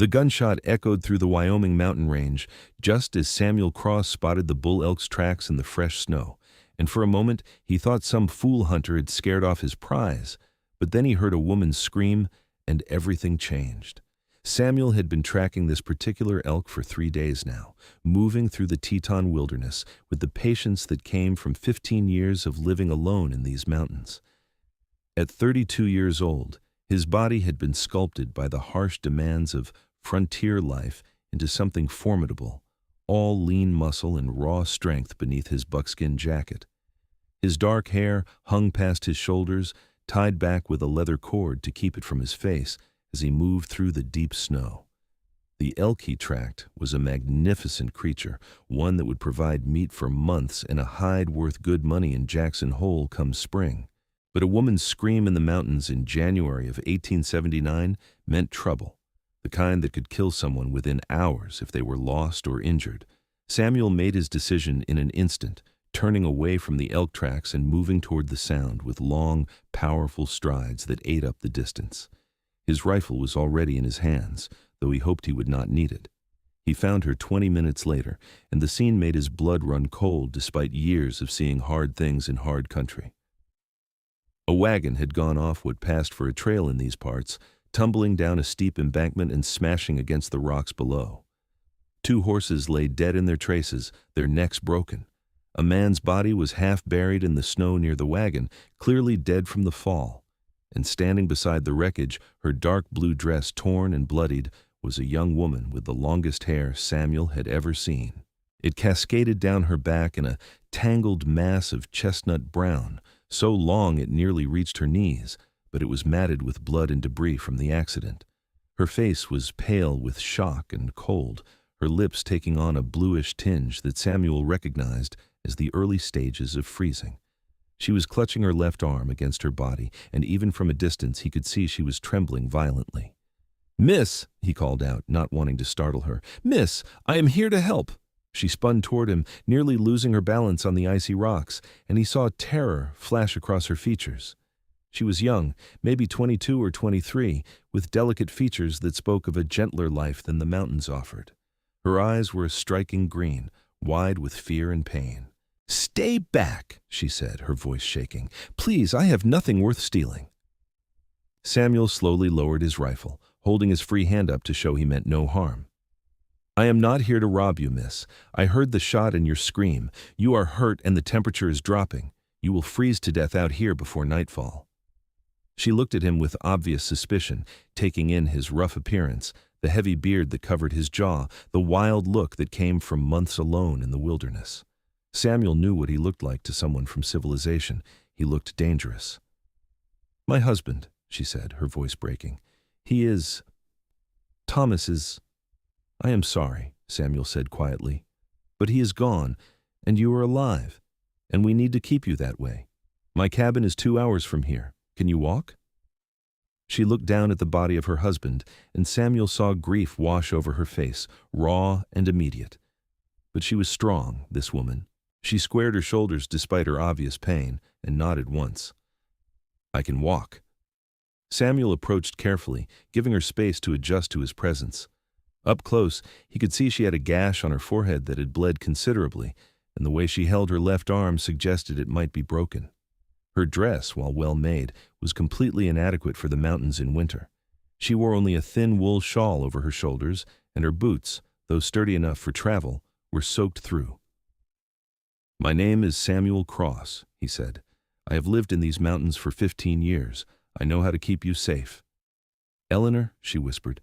The gunshot echoed through the Wyoming mountain range just as Samuel Cross spotted the bull elk's tracks in the fresh snow, and for a moment he thought some fool hunter had scared off his prize, but then he heard a woman's scream and everything changed. Samuel had been tracking this particular elk for 3 days now, moving through the Teton wilderness with the patience that came from 15 years of living alone in these mountains. At 32 years old, his body had been sculpted by the harsh demands of frontier life into something formidable, all lean muscle and raw strength beneath his buckskin jacket. His dark hair hung past his shoulders, tied back with a leather cord to keep it from his face as he moved through the deep snow. The elk he tracked was a magnificent creature, one that would provide meat for months and a hide worth good money in Jackson Hole come spring. But a woman's scream in the mountains in January of 1879 meant trouble, the kind that could kill someone within hours if they were lost or injured. Samuel made his decision in an instant, turning away from the elk tracks and moving toward the sound with long, powerful strides that ate up the distance. His rifle was already in his hands, though he hoped he would not need it. He found her 20 minutes later, and the scene made his blood run cold despite years of seeing hard things in hard country. A wagon had gone off what passed for a trail in these parts, tumbling down a steep embankment and smashing against the rocks below. 2 horses lay dead in their traces, their necks broken. A man's body was half buried in the snow near the wagon, clearly dead from the fall. And standing beside the wreckage, her dark blue dress torn and bloodied, was a young woman with the longest hair Samuel had ever seen. It cascaded down her back in a tangled mass of chestnut brown, so long it nearly reached her knees, but it was matted with blood and debris from the accident. Her face was pale with shock and cold, her lips taking on a bluish tinge that Samuel recognized as the early stages of freezing. She was clutching her left arm against her body, and even from a distance he could see she was trembling violently. "Miss," he called out, not wanting to startle her. "Miss, I am here to help." She spun toward him, nearly losing her balance on the icy rocks, and he saw terror flash across her features. She was young, maybe 22 or 23, with delicate features that spoke of a gentler life than the mountains offered. Her eyes were a striking green, wide with fear and pain. "Stay back," she said, her voice shaking. "Please, I have nothing worth stealing." Samuel slowly lowered his rifle, holding his free hand up to show he meant no harm. "I am not here to rob you, miss. I heard the shot and your scream. You are hurt and the temperature is dropping. You will freeze to death out here before nightfall." She looked at him with obvious suspicion, taking in his rough appearance, the heavy beard that covered his jaw, the wild look that came from months alone in the wilderness. Samuel knew what he looked like to someone from civilization. He looked dangerous. "My husband," she said, her voice breaking. Thomas is—" "I am sorry," Samuel said quietly, "but he is gone, and you are alive, and we need to keep you that way. My cabin is 2 hours from here. Can you walk?" She looked down at the body of her husband, and Samuel saw grief wash over her face, raw and immediate. But she was strong, this woman. She squared her shoulders despite her obvious pain, and nodded once. "I can walk." Samuel approached carefully, giving her space to adjust to his presence. Up close, he could see she had a gash on her forehead that had bled considerably, and the way she held her left arm suggested it might be broken. Her dress, while well made, was completely inadequate for the mountains in winter. She wore only a thin wool shawl over her shoulders, and her boots, though sturdy enough for travel, were soaked through. "My name is Samuel Cross," he said. "I have lived in these mountains for 15 years. I know how to keep you safe." "Eleanor," she whispered.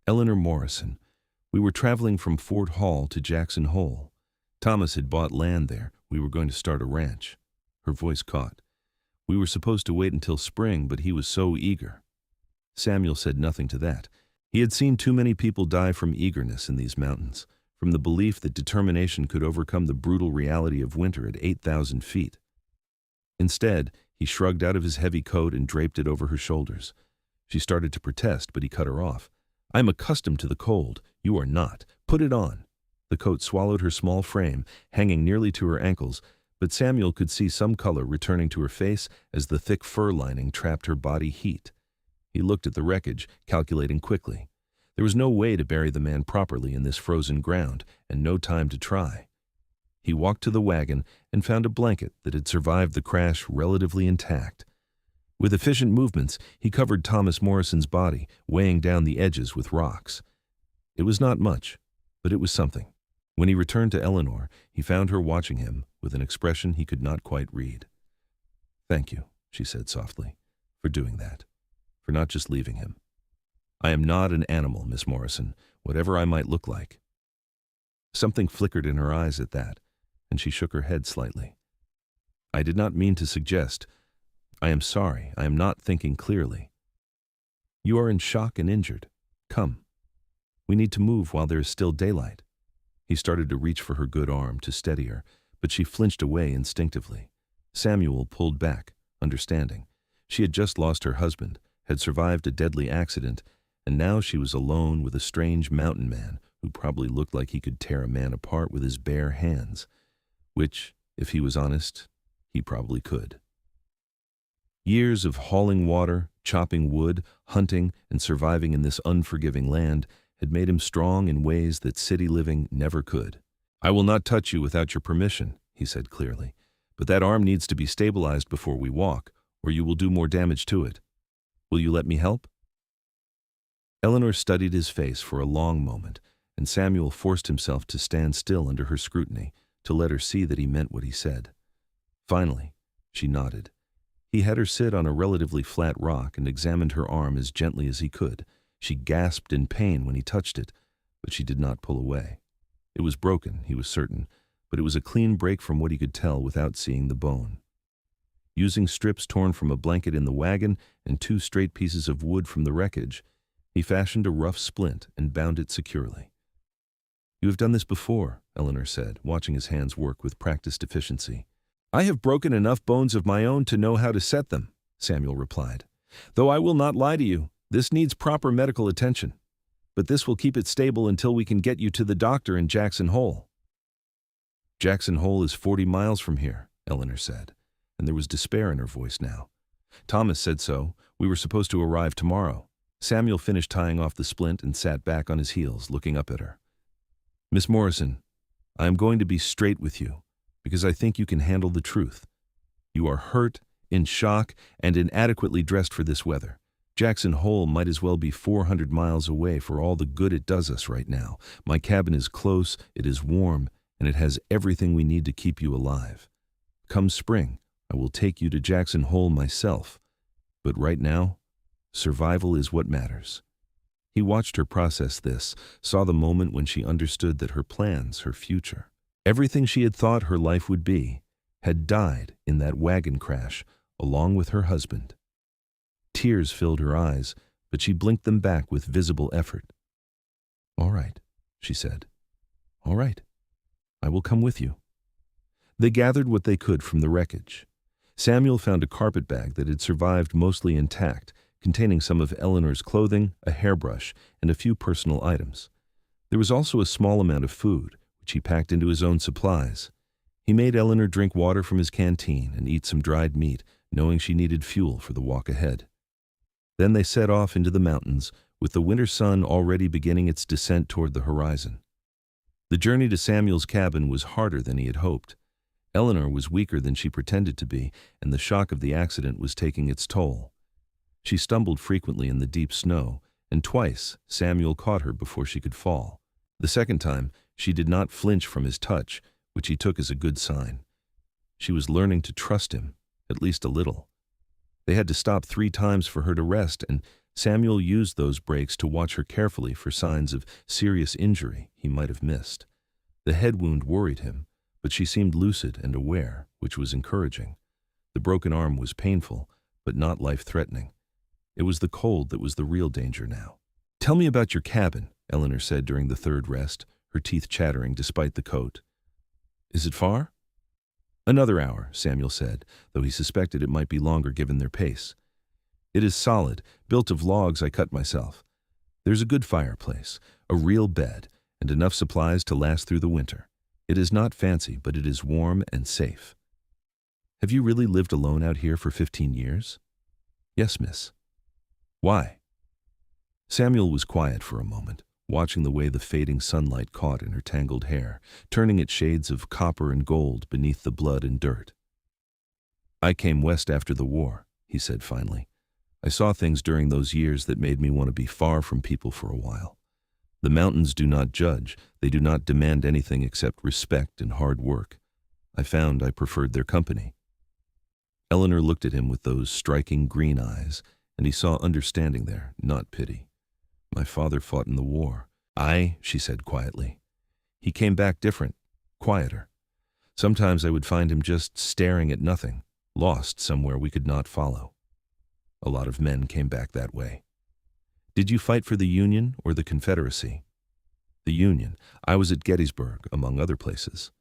"Eleanor Morrison. We were traveling from Fort Hall to Jackson Hole. Thomas had bought land there. We were going to start a ranch." Her voice caught. "We were supposed to wait until spring, but he was so eager." Samuel said nothing to that. He had seen too many people die from eagerness in these mountains, from the belief that determination could overcome the brutal reality of winter at 8,000 feet. Instead, he shrugged out of his heavy coat and draped it over her shoulders. She started to protest, but he cut her off. "I am accustomed to the cold. You are not. Put it on." The coat swallowed her small frame, hanging nearly to her ankles, but Samuel could see some color returning to her face as the thick fur lining trapped her body heat. He looked at the wreckage, calculating quickly. There was no way to bury the man properly in this frozen ground, and no time to try. He walked to the wagon and found a blanket that had survived the crash relatively intact. With efficient movements, he covered Thomas Morrison's body, weighing down the edges with rocks. It was not much, but it was something. When he returned to Eleanor, he found her watching him with an expression he could not quite read. "Thank you," she said softly, "for doing that, for not just leaving him. I am not an animal, Miss Morrison, whatever I might look like." Something flickered in her eyes at that, and she shook her head slightly. "I did not mean to suggest. I am sorry, I am not thinking clearly. You are in shock and injured. Come. We need to move while there is still daylight." He started to reach for her good arm to steady her, but she flinched away instinctively. Samuel pulled back, understanding. She had just lost her husband, had survived a deadly accident, and now she was alone with a strange mountain man who probably looked like he could tear a man apart with his bare hands, which, if he was honest, he probably could. Years of hauling water, chopping wood, hunting, and surviving in this unforgiving land had made him strong in ways that city living never could. "I will not touch you without your permission," he said clearly, "but that arm needs to be stabilized before we walk, or you will do more damage to it. Will you let me help?" Eleanor studied his face for a long moment, and Samuel forced himself to stand still under her scrutiny, to let her see that he meant what he said. Finally, she nodded. He had her sit on a relatively flat rock and examined her arm as gently as he could. She gasped in pain when he touched it, but she did not pull away. It was broken, he was certain, but it was a clean break from what he could tell without seeing the bone. Using strips torn from a blanket in the wagon and 2 straight pieces of wood from the wreckage, he fashioned a rough splint and bound it securely. "You have done this before," Eleanor said, watching his hands work with practiced efficiency. "I have broken enough bones of my own to know how to set them," Samuel replied. "Though I will not lie to you, this needs proper medical attention. But this will keep it stable until we can get you to the doctor in Jackson Hole." "Jackson Hole is 40 miles from here," Eleanor said, and there was despair in her voice now. "Thomas said so. We were supposed to arrive tomorrow." Samuel finished tying off the splint and sat back on his heels, looking up at her. "Miss Morrison, I am going to be straight with you, because I think you can handle the truth. You are hurt, in shock, and inadequately dressed for this weather. Jackson Hole might as well be 400 miles away for all the good it does us right now. My cabin is close, it is warm, and it has everything we need to keep you alive. Come spring, I will take you to Jackson Hole myself. But right now, survival is what matters." He watched her process this, saw the moment when she understood that her plans, her future, everything she had thought her life would be, had died in that wagon crash, along with her husband. Tears filled her eyes, but she blinked them back with visible effort. "All right," she said. "All right. I will come with you." They gathered what they could from the wreckage. Samuel found a carpet bag that had survived mostly intact, containing some of Eleanor's clothing, a hairbrush, and a few personal items. There was also a small amount of food, which he packed into his own supplies. He made Eleanor drink water from his canteen and eat some dried meat, knowing she needed fuel for the walk ahead. Then they set off into the mountains, with the winter sun already beginning its descent toward the horizon. The journey to Samuel's cabin was harder than he had hoped. Eleanor was weaker than she pretended to be, and the shock of the accident was taking its toll. She stumbled frequently in the deep snow, and twice Samuel caught her before she could fall. The second time, she did not flinch from his touch, which he took as a good sign. She was learning to trust him, at least a little. They had to stop 3 times for her to rest, and Samuel used those breaks to watch her carefully for signs of serious injury he might have missed. The head wound worried him, but she seemed lucid and aware, which was encouraging. The broken arm was painful, but not life-threatening. It was the cold that was the real danger now. "Tell me about your cabin," Eleanor said during the 3rd rest, her teeth chattering despite the coat. "Is it far?" "Another hour," Samuel said, though he suspected it might be longer given their pace. "It is solid, built of logs I cut myself. There's a good fireplace, a real bed, and enough supplies to last through the winter. It is not fancy, but it is warm and safe." "Have you really lived alone out here for 15 years?" "Yes, miss." "Why?" Samuel was quiet for a moment, watching the way the fading sunlight caught in her tangled hair, turning it shades of copper and gold beneath the blood and dirt. "I came west after the war," he said finally. "I saw things during those years that made me want to be far from people for a while. The mountains do not judge, they do not demand anything except respect and hard work. I found I preferred their company." Eleanor looked at him with those striking green eyes, and he saw understanding there, not pity. "My father fought in the war." She said quietly. "He came back different, quieter. Sometimes I would find him just staring at nothing, lost somewhere we could not follow. A lot of men came back that way." "Did you fight for the Union or the Confederacy?" "The Union. I was at Gettysburg, among other places."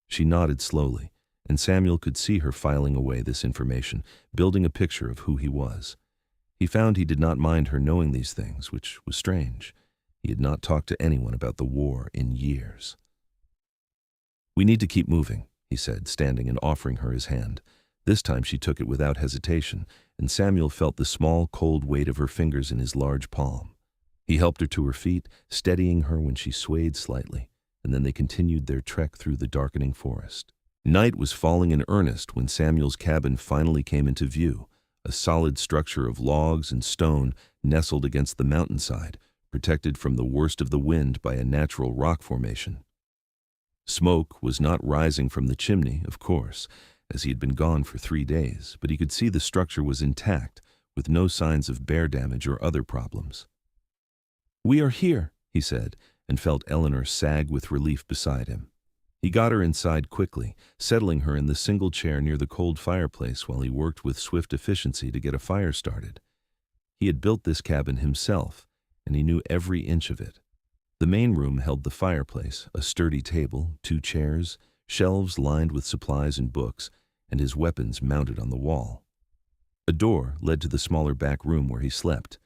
She nodded slowly, and Samuel could see her filing away this information, building a picture of who he was. He found he did not mind her knowing these things, which was strange. He had not talked to anyone about the war in years. "We need to keep moving," he said, standing and offering her his hand. This time she took it without hesitation, and Samuel felt the small, cold weight of her fingers in his large palm. He helped her to her feet, steadying her when she swayed slightly, and then they continued their trek through the darkening forest. Night was falling in earnest when Samuel's cabin finally came into view, a solid structure of logs and stone nestled against the mountainside, protected from the worst of the wind by a natural rock formation. Smoke was not rising from the chimney, of course, as he had been gone for 3 days, but he could see the structure was intact, with no signs of bear damage or other problems. "We are here," he said, and felt Eleanor sag with relief beside him. He got her inside quickly, settling her in the single chair near the cold fireplace while he worked with swift efficiency to get a fire started. He had built this cabin himself, and he knew every inch of it. The main room held the fireplace, a sturdy table, 2 chairs, shelves lined with supplies and books, and his weapons mounted on the wall. A door led to the smaller back room where he slept.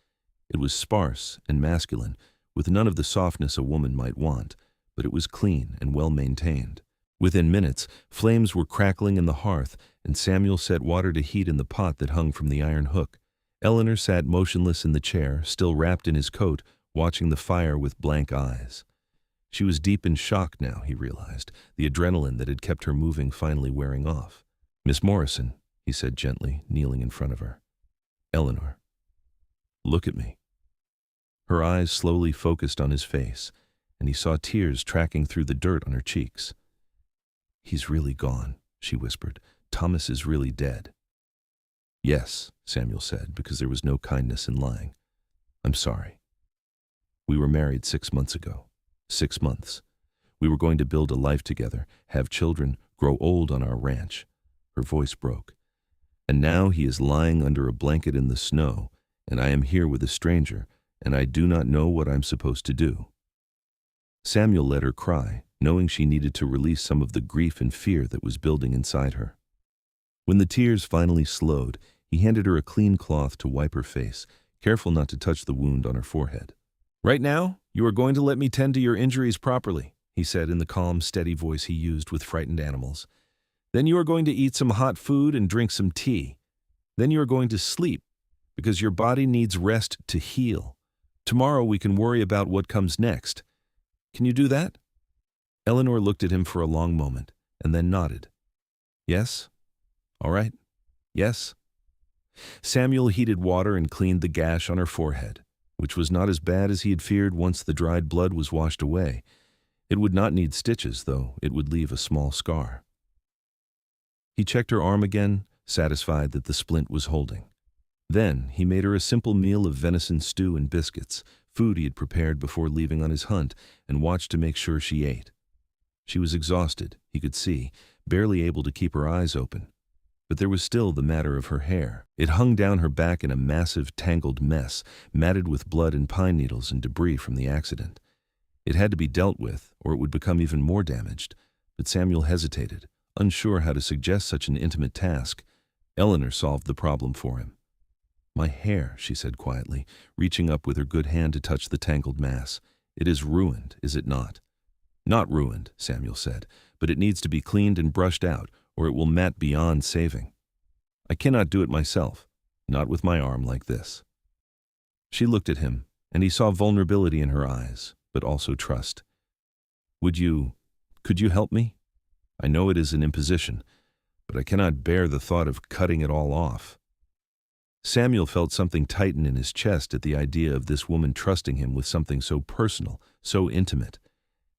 It was sparse and masculine, with none of the softness a woman might want, but it was clean and well maintained. Within minutes, flames were crackling in the hearth, and Samuel set water to heat in the pot that hung from the iron hook. Eleanor sat motionless in the chair, still wrapped in his coat, watching the fire with blank eyes. She was deep in shock now, he realized, the adrenaline that had kept her moving finally wearing off. "Miss Morrison," he said gently, kneeling in front of her. "Eleanor, look at me." Her eyes slowly focused on his face, and he saw tears tracking through the dirt on her cheeks. "He's really gone," she whispered. "Thomas is really dead." "Yes," Samuel said, because there was no kindness in lying. "I'm sorry. We were married 6 months ago. 6 months. We were going to build a life together, have children, grow old on our ranch." Her voice broke. "And now he is lying under a blanket in the snow, and I am here with a stranger, and I do not know what I'm supposed to do." Samuel let her cry, knowing she needed to release some of the grief and fear that was building inside her. When the tears finally slowed, he handed her a clean cloth to wipe her face, careful not to touch the wound on her forehead. "Right now, you are going to let me tend to your injuries properly," he said in the calm, steady voice he used with frightened animals. "Then you are going to eat some hot food and drink some tea. Then you are going to sleep, because your body needs rest to heal. Tomorrow we can worry about what comes next. Can you do that?" Eleanor looked at him for a long moment, and then nodded. "Yes? All right. Yes." Samuel heated water and cleaned the gash on her forehead, which was not as bad as he had feared once the dried blood was washed away. It would not need stitches, though it would leave a small scar. He checked her arm again, satisfied that the splint was holding. Then he made her a simple meal of venison stew and biscuits, food he had prepared before leaving on his hunt, and watched to make sure she ate. She was exhausted, he could see, barely able to keep her eyes open. But there was still the matter of her hair. It hung down her back in a massive, tangled mess, matted with blood and pine needles and debris from the accident. It had to be dealt with, or it would become even more damaged. But Samuel hesitated, unsure how to suggest such an intimate task. Eleanor solved the problem for him. "My hair," she said quietly, reaching up with her good hand to touch the tangled mass. "It is ruined, is it not?" "Not ruined," Samuel said, "but it needs to be cleaned and brushed out, or it will mat beyond saving. I cannot do it myself, not with my arm like this." She looked at him, and he saw vulnerability in her eyes, but also trust. Could you help me? I know it is an imposition, but I cannot bear the thought of cutting it all off. Samuel felt something tighten in his chest at the idea of this woman trusting him with something so personal, so intimate.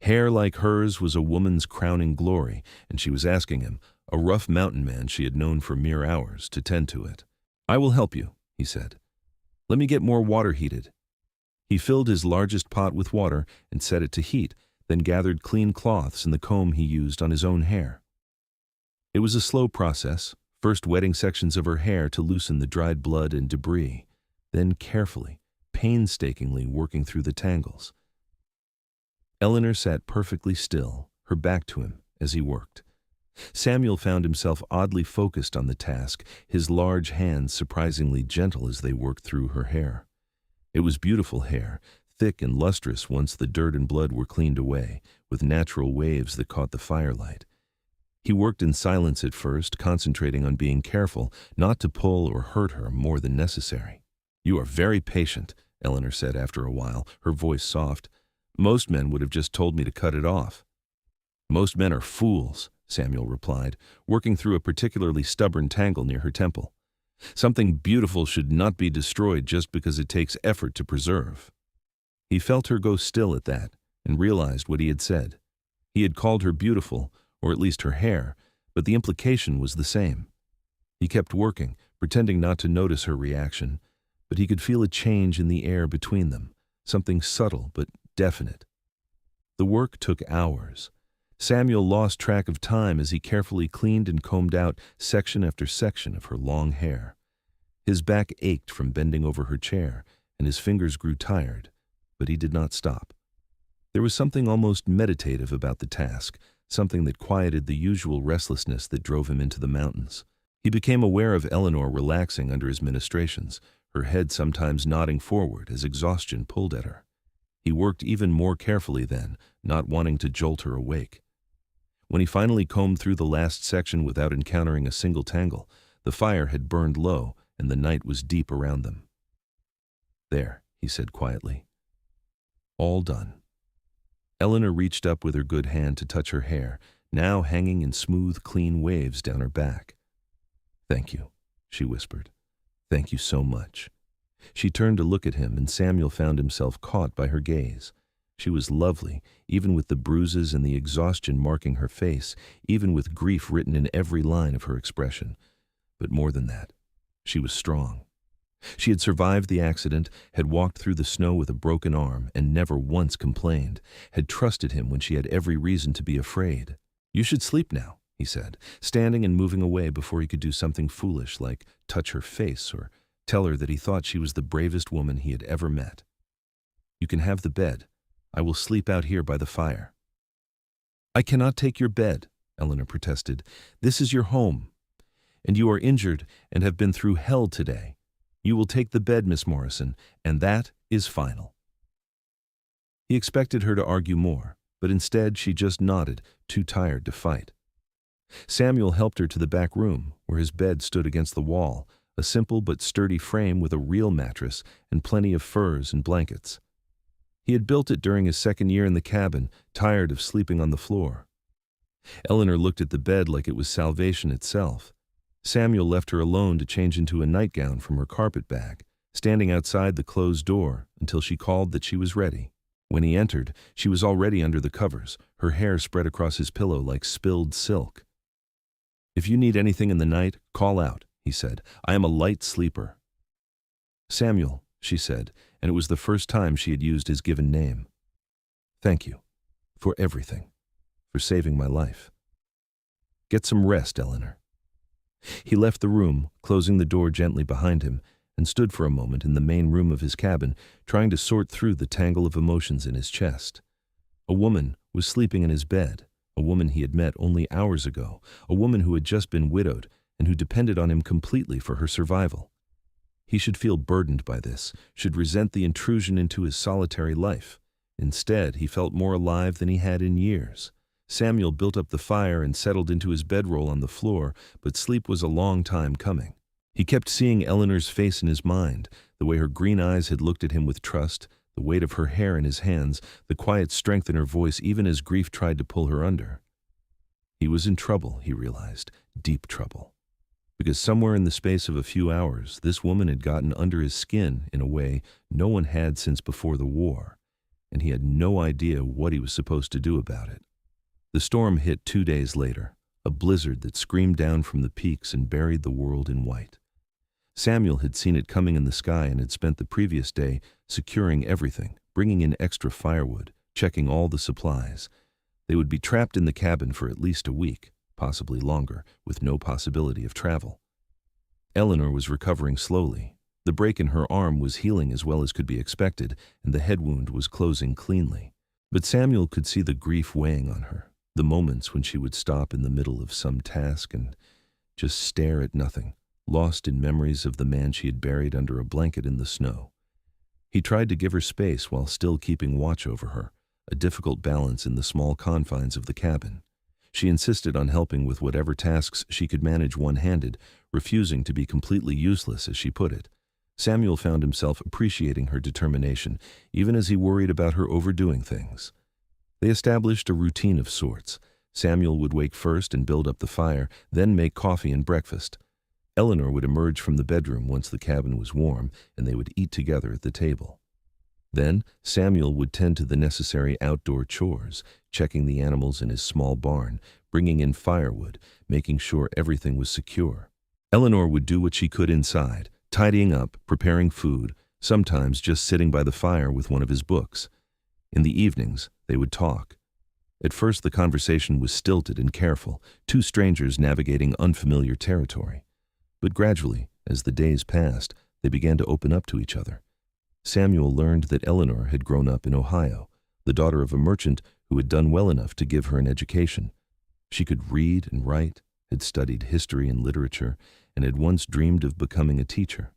Hair like hers was a woman's crowning glory, and she was asking him, a rough mountain man she had known for mere hours, to tend to it. I will help you, he said. Let me get more water heated. He filled his largest pot with water and set it to heat, then gathered clean cloths and the comb he used on his own hair. It was a slow process, first wetting sections of her hair to loosen the dried blood and debris, then carefully, painstakingly working through the tangles. Eleanor sat perfectly still, her back to him, as he worked. Samuel found himself oddly focused on the task, his large hands surprisingly gentle as they worked through her hair. It was beautiful hair, thick and lustrous once the dirt and blood were cleaned away, with natural waves that caught the firelight. He worked in silence at first, concentrating on being careful not to pull or hurt her more than necessary. You are very patient, Eleanor said after a while, her voice soft. Most men would have just told me to cut it off. Most men are fools, Samuel replied, working through a particularly stubborn tangle near her temple. Something beautiful should not be destroyed just because it takes effort to preserve. He felt her go still at that, and realized what he had said. He had called her beautiful, or at least her hair, but the implication was the same. He kept working, pretending not to notice her reaction, but he could feel a change in the air between them, something subtle but definite. The work took hours. Samuel lost track of time as he carefully cleaned and combed out section after section of her long hair. His back ached from bending over her chair, and his fingers grew tired, but he did not stop. There was something almost meditative about the task, something that quieted the usual restlessness that drove him into the mountains. He became aware of Eleanor relaxing under his ministrations, her head sometimes nodding forward as exhaustion pulled at her. He worked even more carefully then, not wanting to jolt her awake. When he finally combed through the last section without encountering a single tangle, the fire had burned low and the night was deep around them. There, he said quietly. All done. Eleanor reached up with her good hand to touch her hair, now hanging in smooth, clean waves down her back. Thank you, she whispered. Thank you so much. She turned to look at him, and Samuel found himself caught by her gaze. She was lovely, even with the bruises and the exhaustion marking her face, even with grief written in every line of her expression. But more than that, she was strong. She had survived the accident, had walked through the snow with a broken arm, and never once complained, had trusted him when she had every reason to be afraid. You should sleep now, he said, standing and moving away before he could do something foolish like touch her face or tell her that he thought she was the bravest woman he had ever met. You can have the bed. I will sleep out here by the fire. I cannot take your bed, Eleanor protested. This is your home. And you are injured and have been through hell today. You will take the bed, Miss Morrison, and that is final. He expected her to argue more, but instead she just nodded, too tired to fight. Samuel helped her to the back room, where his bed stood against the wall, a simple but sturdy frame with a real mattress and plenty of furs and blankets. He had built it during his second year in the cabin, tired of sleeping on the floor. Eleanor looked at the bed like it was salvation itself. Samuel left her alone to change into a nightgown from her carpet bag, standing outside the closed door until she called that she was ready. When he entered, she was already under the covers, her hair spread across his pillow like spilled silk. If you need anything in the night, call out, he said. I am a light sleeper. Samuel, she said, and it was the first time she had used his given name. Thank you. For everything. For saving my life. Get some rest, Eleanor. He left the room, closing the door gently behind him, and stood for a moment in the main room of his cabin, trying to sort through the tangle of emotions in his chest. A woman was sleeping in his bed, a woman he had met only hours ago, a woman who had just been widowed and who depended on him completely for her survival. He should feel burdened by this, should resent the intrusion into his solitary life. Instead, he felt more alive than he had in years. Samuel built up the fire and settled into his bedroll on the floor, but sleep was a long time coming. He kept seeing Eleanor's face in his mind, the way her green eyes had looked at him with trust, the weight of her hair in his hands, the quiet strength in her voice even as grief tried to pull her under. He was in trouble, he realized, deep trouble. Because somewhere in the space of a few hours, this woman had gotten under his skin in a way no one had since before the war, and he had no idea what he was supposed to do about it. The storm hit 2 days later, a blizzard that screamed down from the peaks and buried the world in white. Samuel had seen it coming in the sky and had spent the previous day securing everything, bringing in extra firewood, checking all the supplies. They would be trapped in the cabin for at least a week, possibly longer, with no possibility of travel. Eleanor was recovering slowly. The break in her arm was healing as well as could be expected, and the head wound was closing cleanly. But Samuel could see the grief weighing on her, the moments when she would stop in the middle of some task and just stare at nothing, lost in memories of the man she had buried under a blanket in the snow. He tried to give her space while still keeping watch over her, a difficult balance in the small confines of the cabin. She insisted on helping with whatever tasks she could manage one-handed, refusing to be completely useless, as she put it. Samuel found himself appreciating her determination, even as he worried about her overdoing things. They established a routine of sorts. Samuel would wake first and build up the fire, then make coffee and breakfast. Eleanor would emerge from the bedroom once the cabin was warm, and they would eat together at the table. Then Samuel would tend to the necessary outdoor chores, checking the animals in his small barn, bringing in firewood, making sure everything was secure. Eleanor would do what she could inside, tidying up, preparing food, sometimes just sitting by the fire with one of his books. In the evenings, they would talk. At first, the conversation was stilted and careful, two strangers navigating unfamiliar territory. But gradually, as the days passed, they began to open up to each other. Samuel learned that Eleanor had grown up in Ohio, the daughter of a merchant who had done well enough to give her an education. She could read and write, had studied history and literature, and had once dreamed of becoming a teacher.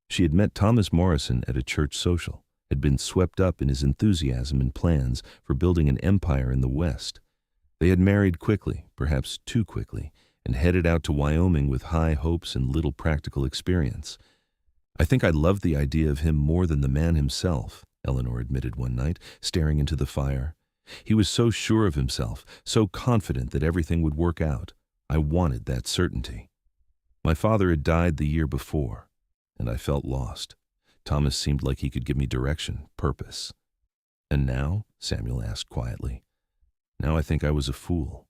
She had met Thomas Morrison at a church social, had been swept up in his enthusiasm and plans for building an empire in the West. They had married quickly, perhaps too quickly, and headed out to Wyoming with high hopes and little practical experience. "I think I loved the idea of him more than the man himself," Eleanor admitted one night, staring into the fire. "He was so sure of himself, so confident that everything would work out. I wanted that certainty. My father had died the year before, and I felt lost. Thomas seemed like he could give me direction, purpose." "And now?" Samuel asked quietly. "Now I think I was a fool.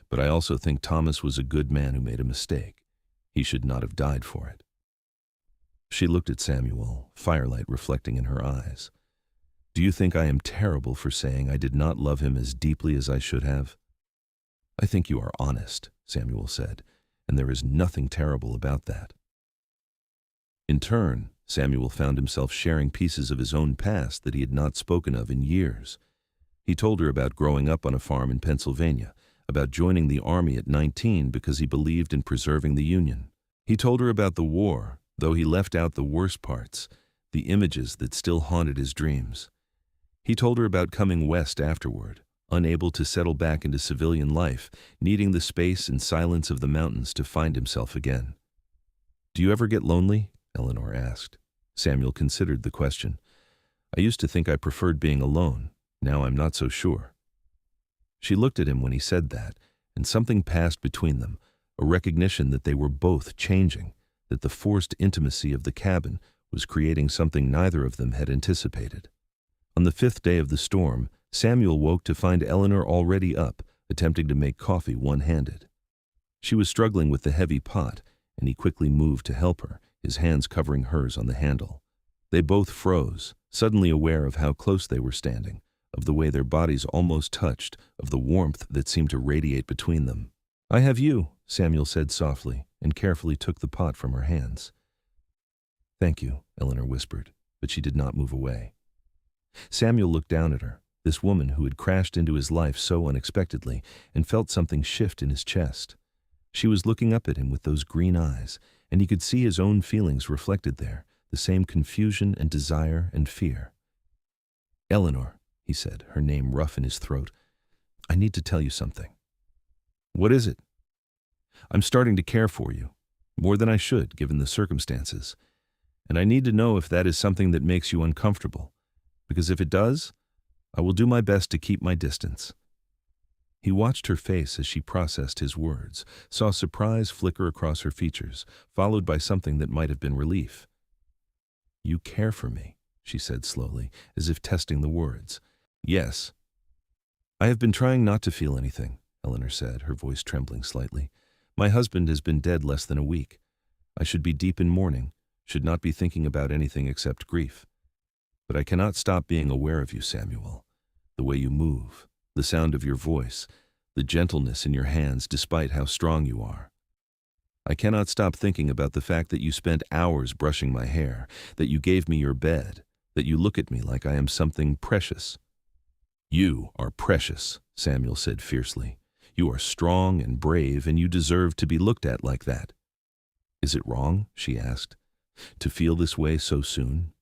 But I also think Thomas was a good man who made a mistake. He should not have died for it." She looked at Samuel, firelight reflecting in her eyes. "Do you think I am terrible for saying I did not love him as deeply as I should have?" "I think you are honest," Samuel said, "and there is nothing terrible about that." In turn, Samuel found himself sharing pieces of his own past that he had not spoken of in years. He told her about growing up on a farm in Pennsylvania, about joining the army at 19 because he believed in preserving the Union. He told her about the war, though he left out the worst parts, the images that still haunted his dreams. He told her about coming west afterward, unable to settle back into civilian life, needing the space and silence of the mountains to find himself again. "Do you ever get lonely?" Eleanor asked. Samuel considered the question. "I used to think I preferred being alone. Now I'm not so sure." She looked at him when he said that, and something passed between them, a recognition that they were both changing, that the forced intimacy of the cabin was creating something neither of them had anticipated. On the 5th day of the storm, Samuel woke to find Eleanor already up, attempting to make coffee one-handed. She was struggling with the heavy pot, and he quickly moved to help her, his hands covering hers on the handle. They both froze, suddenly aware of how close they were standing, of the way their bodies almost touched, of the warmth that seemed to radiate between them. "I have you," Samuel said softly, and carefully took the pot from her hands. "Thank you," Eleanor whispered, but she did not move away. Samuel looked down at her, this woman who had crashed into his life so unexpectedly, and felt something shift in his chest. She was looking up at him with those green eyes, and he could see his own feelings reflected there, the same confusion and desire and fear. "Eleanor," he said, her name rough in his throat, "I need to tell you something." "What is it?" "I'm starting to care for you, more than I should, given the circumstances. And I need to know if that is something that makes you uncomfortable. Because if it does, I will do my best to keep my distance." He watched her face as she processed his words, saw surprise flicker across her features, followed by something that might have been relief. "You care for me," she said slowly, as if testing the words. "Yes." "I have been trying not to feel anything," Eleanor said, her voice trembling slightly. "My husband has been dead less than a week. I should be deep in mourning, should not be thinking about anything except grief. But I cannot stop being aware of you, Samuel. The way you move, the sound of your voice, the gentleness in your hands despite how strong you are. I cannot stop thinking about the fact that you spent hours brushing my hair, that you gave me your bed, that you look at me like I am something precious." "You are precious," Samuel said fiercely. "You are strong and brave, and you deserve to be looked at like that." "Is it wrong," she asked, "to feel this way so soon?"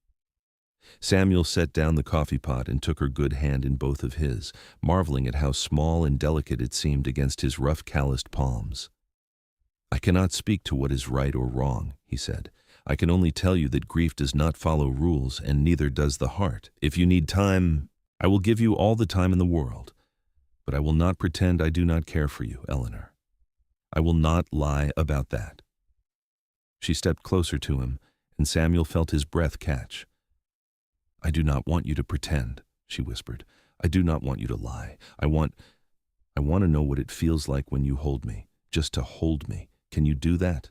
Samuel set down the coffee pot and took her good hand in both of his, marveling at how small and delicate it seemed against his rough, calloused palms. "I cannot speak to what is right or wrong," he said. "I can only tell you that grief does not follow rules, and neither does the heart. If you need time, I will give you all the time in the world. But I will not pretend I do not care for you, Eleanor. I will not lie about that." She stepped closer to him, and Samuel felt his breath catch. "I do not want you to pretend," she whispered. "I do not want you to lie. I want to know what it feels like when you hold me, just to hold me. Can you do that?"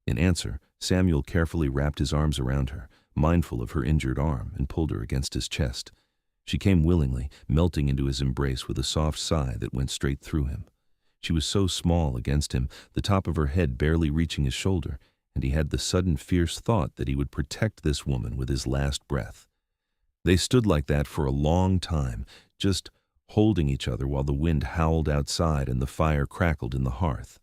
In answer, Samuel carefully wrapped his arms around her, mindful of her injured arm, and pulled her against his chest. She came willingly, melting into his embrace with a soft sigh that went straight through him. She was so small against him, the top of her head barely reaching his shoulder, and he had the sudden fierce thought that he would protect this woman with his last breath. They stood like that for a long time, just holding each other while the wind howled outside and the fire crackled in the hearth.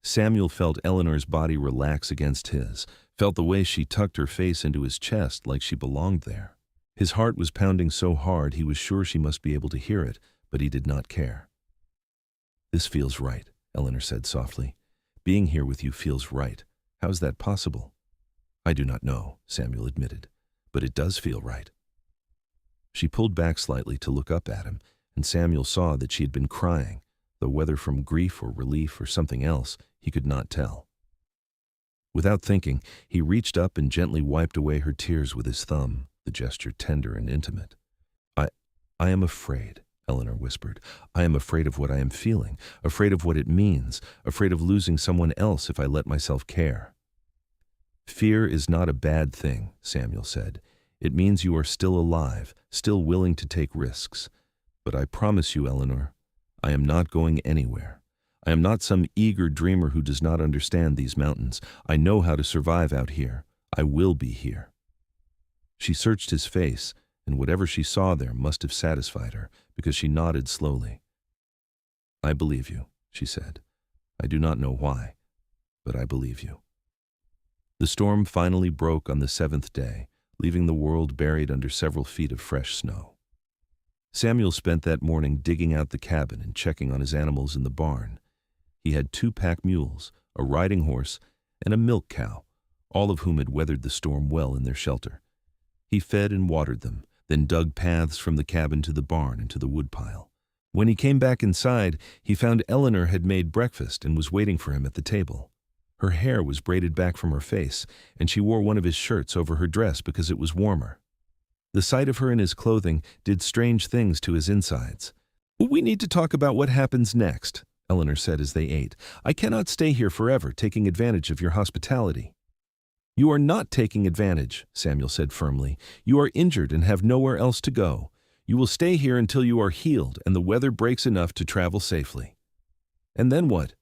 Samuel felt Eleanor's body relax against his, felt the way she tucked her face into his chest like she belonged there. His heart was pounding so hard he was sure she must be able to hear it, but he did not care. "This feels right," Eleanor said softly. "Being here with you feels right. How is that possible?" "I do not know," Samuel admitted, "but it does feel right." She pulled back slightly to look up at him, and Samuel saw that she had been crying, though whether from grief or relief or something else, he could not tell. Without thinking, he reached up and gently wiped away her tears with his thumb, the gesture tender and intimate. I am afraid," Eleanor whispered. "I am afraid of what I am feeling, afraid of what it means, afraid of losing someone else if I let myself care." "Fear is not a bad thing," Samuel said. "It means you are still alive, still willing to take risks. But I promise you, Eleanor, I am not going anywhere. I am not some eager dreamer who does not understand these mountains. I know how to survive out here. I will be here." She searched his face, and whatever she saw there must have satisfied her, because she nodded slowly. "I believe you," she said. "I do not know why, but I believe you." The storm finally broke on the 7th day, leaving the world buried under several feet of fresh snow. Samuel spent that morning digging out the cabin and checking on his animals in the barn. He had 2 pack mules, a riding horse, and a milk cow, all of whom had weathered the storm well in their shelter. He fed and watered them, then dug paths from the cabin to the barn and to the woodpile. When he came back inside, he found Eleanor had made breakfast and was waiting for him at the table. Her hair was braided back from her face, and she wore one of his shirts over her dress because it was warmer. The sight of her in his clothing did strange things to his insides. "We need to talk about what happens next," Eleanor said as they ate. "I cannot stay here forever, taking advantage of your hospitality." "You are not taking advantage," Samuel said firmly. "You are injured and have nowhere else to go. You will stay here until you are healed and the weather breaks enough to travel safely." "And then what?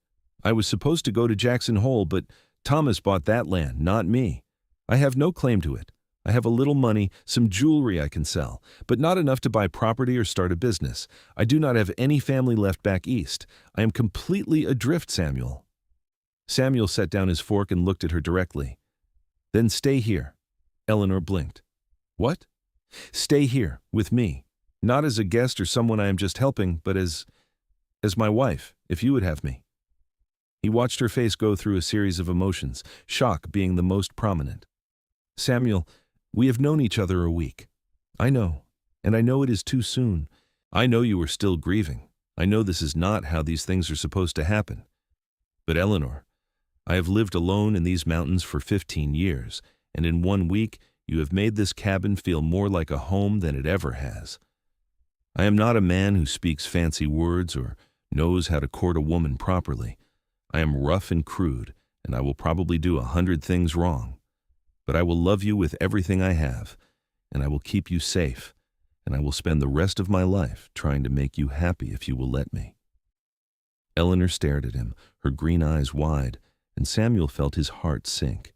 I was supposed to go to Jackson Hole, but Thomas bought that land, not me. I have no claim to it. I have a little money, some jewelry I can sell, but not enough to buy property or start a business. I do not have any family left back east. I am completely adrift, Samuel." Samuel set down his fork and looked at her directly. "Then stay here." Eleanor blinked. "What?" "Stay here, with me. Not as a guest or someone I am just helping, but as my wife, if you would have me." He watched her face go through a series of emotions, shock being the most prominent. "Samuel, we have known each other a week. I know, and I know it is too soon. I know you are still grieving. I know this is not how these things are supposed to happen. But Eleanor, I have lived alone in these mountains for 15 years, and in 1 week you have made this cabin feel more like a home than it ever has. I am not a man who speaks fancy words or knows how to court a woman properly. I am rough and crude, and I will probably do 100 things wrong. But I will love you with everything I have, and I will keep you safe, and I will spend the rest of my life trying to make you happy if you will let me. Eleanor stared at him, her green eyes wide, and Samuel felt his heart sink.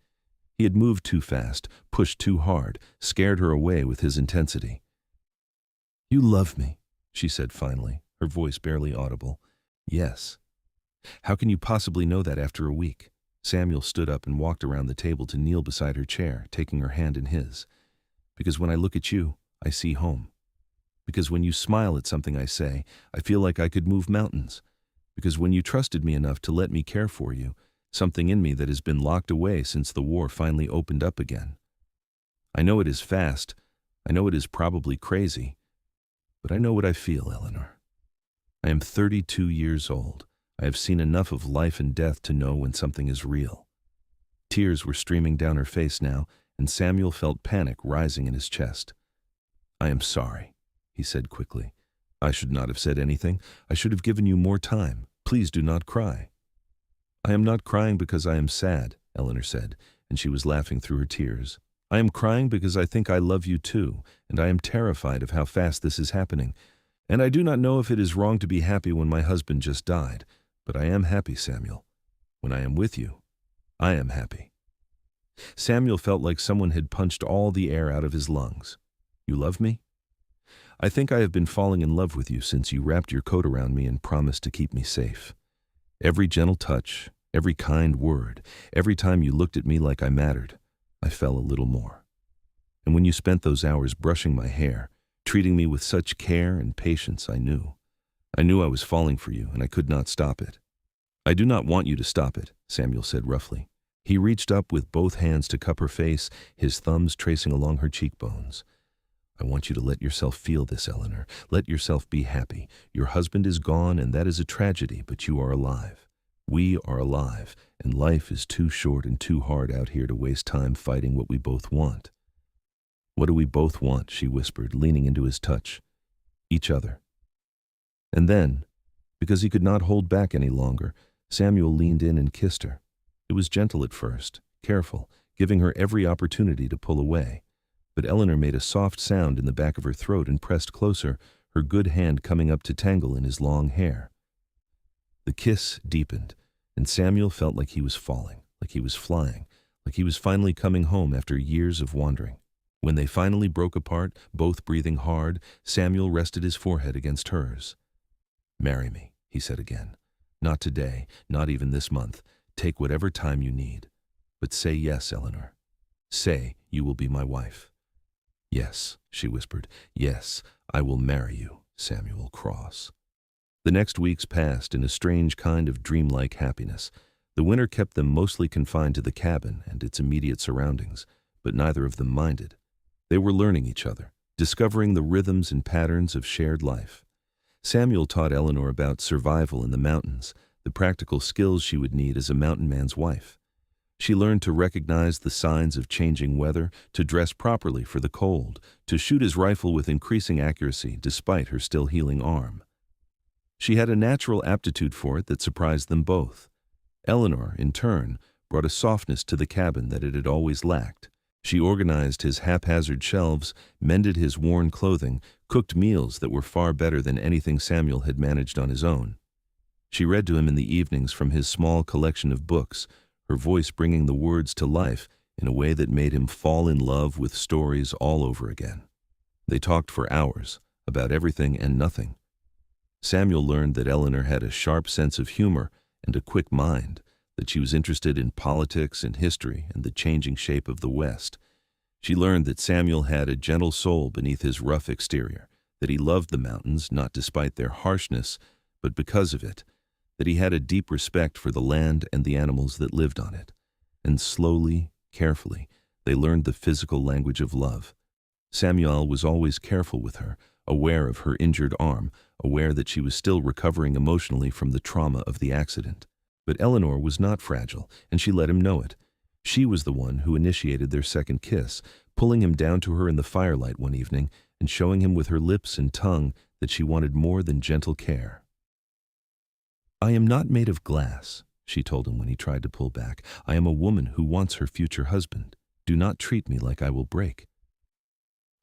He had moved too fast, pushed too hard, scared her away with his intensity. "You love me," she said finally, her voice barely audible. "Yes." "How can you possibly know that after a week?" Samuel stood up and walked around the table to kneel beside her chair, taking her hand in his. "Because when I look at you, I see home. Because when you smile at something I say, I feel like I could move mountains. Because when you trusted me enough to let me care for you, something in me that has been locked away since the war finally opened up again. I know it is fast, I know it is probably crazy, but I know what I feel, Eleanor. I am 32 years old. I have seen enough of life and death to know when something is real." Tears were streaming down her face now, and Samuel felt panic rising in his chest. "I am sorry," he said quickly. "I should not have said anything. I should have given you more time. Please do not cry." "I am not crying because I am sad," Eleanor said, and she was laughing through her tears. "I am crying because I think I love you too, and I am terrified of how fast this is happening. And I do not know if it is wrong to be happy when my husband just died, but I am happy, Samuel. When I am with you, I am happy." Samuel felt like someone had punched all the air out of his lungs. "You love me?" "I think I have been falling in love with you since you wrapped your coat around me and promised to keep me safe. Every gentle touch, every kind word, every time you looked at me like I mattered, I fell a little more. And when you spent those hours brushing my hair, treating me with such care and patience, I knew I was falling for you, and I could not stop it." "I do not want you to stop it," Samuel said roughly. He reached up with both hands to cup her face, his thumbs tracing along her cheekbones. "I want you to let yourself feel this, Eleanor. Let yourself be happy. Your husband is gone, and that is a tragedy, but you are alive. We are alive, and life is too short and too hard out here to waste time fighting what we both want." "What do we both want?" she whispered, leaning into his touch. "Each other." And then, because he could not hold back any longer, Samuel leaned in and kissed her. It was gentle at first, careful, giving her every opportunity to pull away. But Eleanor made a soft sound in the back of her throat and pressed closer, her good hand coming up to tangle in his long hair. The kiss deepened, and Samuel felt like he was falling, like he was flying, like he was finally coming home after years of wandering. When they finally broke apart, both breathing hard, Samuel rested his forehead against hers. "Marry me," he said again. "Not today, not even this month. Take whatever time you need. But say yes, Eleanor. Say you will be my wife." "Yes," she whispered. "Yes, I will marry you, Samuel Cross." The next weeks passed in a strange kind of dreamlike happiness. The winter kept them mostly confined to the cabin and its immediate surroundings, but neither of them minded. They were learning each other, discovering the rhythms and patterns of shared life. Samuel taught Eleanor about survival in the mountains, the practical skills she would need as a mountain man's wife. She learned to recognize the signs of changing weather, to dress properly for the cold, to shoot his rifle with increasing accuracy despite her still healing arm. She had a natural aptitude for it that surprised them both. Eleanor, in turn, brought a softness to the cabin that it had always lacked. She organized his haphazard shelves, mended his worn clothing, cooked meals that were far better than anything Samuel had managed on his own. She read to him in the evenings from his small collection of books, her voice bringing the words to life in a way that made him fall in love with stories all over again. They talked for hours, about everything and nothing. Samuel learned that Eleanor had a sharp sense of humor and a quick mind, that she was interested in politics and history and the changing shape of the West. She learned that Samuel had a gentle soul beneath his rough exterior, that he loved the mountains not despite their harshness, but because of it, that he had a deep respect for the land and the animals that lived on it. And slowly, carefully, they learned the physical language of love. Samuel was always careful with her, aware of her injured arm, aware that she was still recovering emotionally from the trauma of the accident. But Eleanor was not fragile, and she let him know it. She was the one who initiated their second kiss, pulling him down to her in the firelight one evening and showing him with her lips and tongue that she wanted more than gentle care. "I am not made of glass," she told him when he tried to pull back. "I am a woman who wants her future husband. Do not treat me like I will break."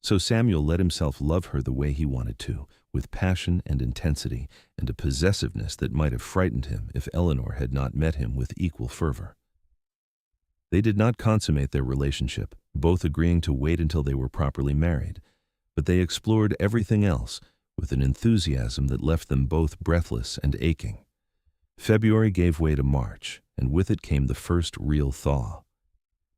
So Samuel let himself love her the way he wanted to, with passion and intensity, and a possessiveness that might have frightened him if Eleanor had not met him with equal fervor. They did not consummate their relationship, both agreeing to wait until they were properly married, but they explored everything else with an enthusiasm that left them both breathless and aching. February gave way to March, and with it came the first real thaw.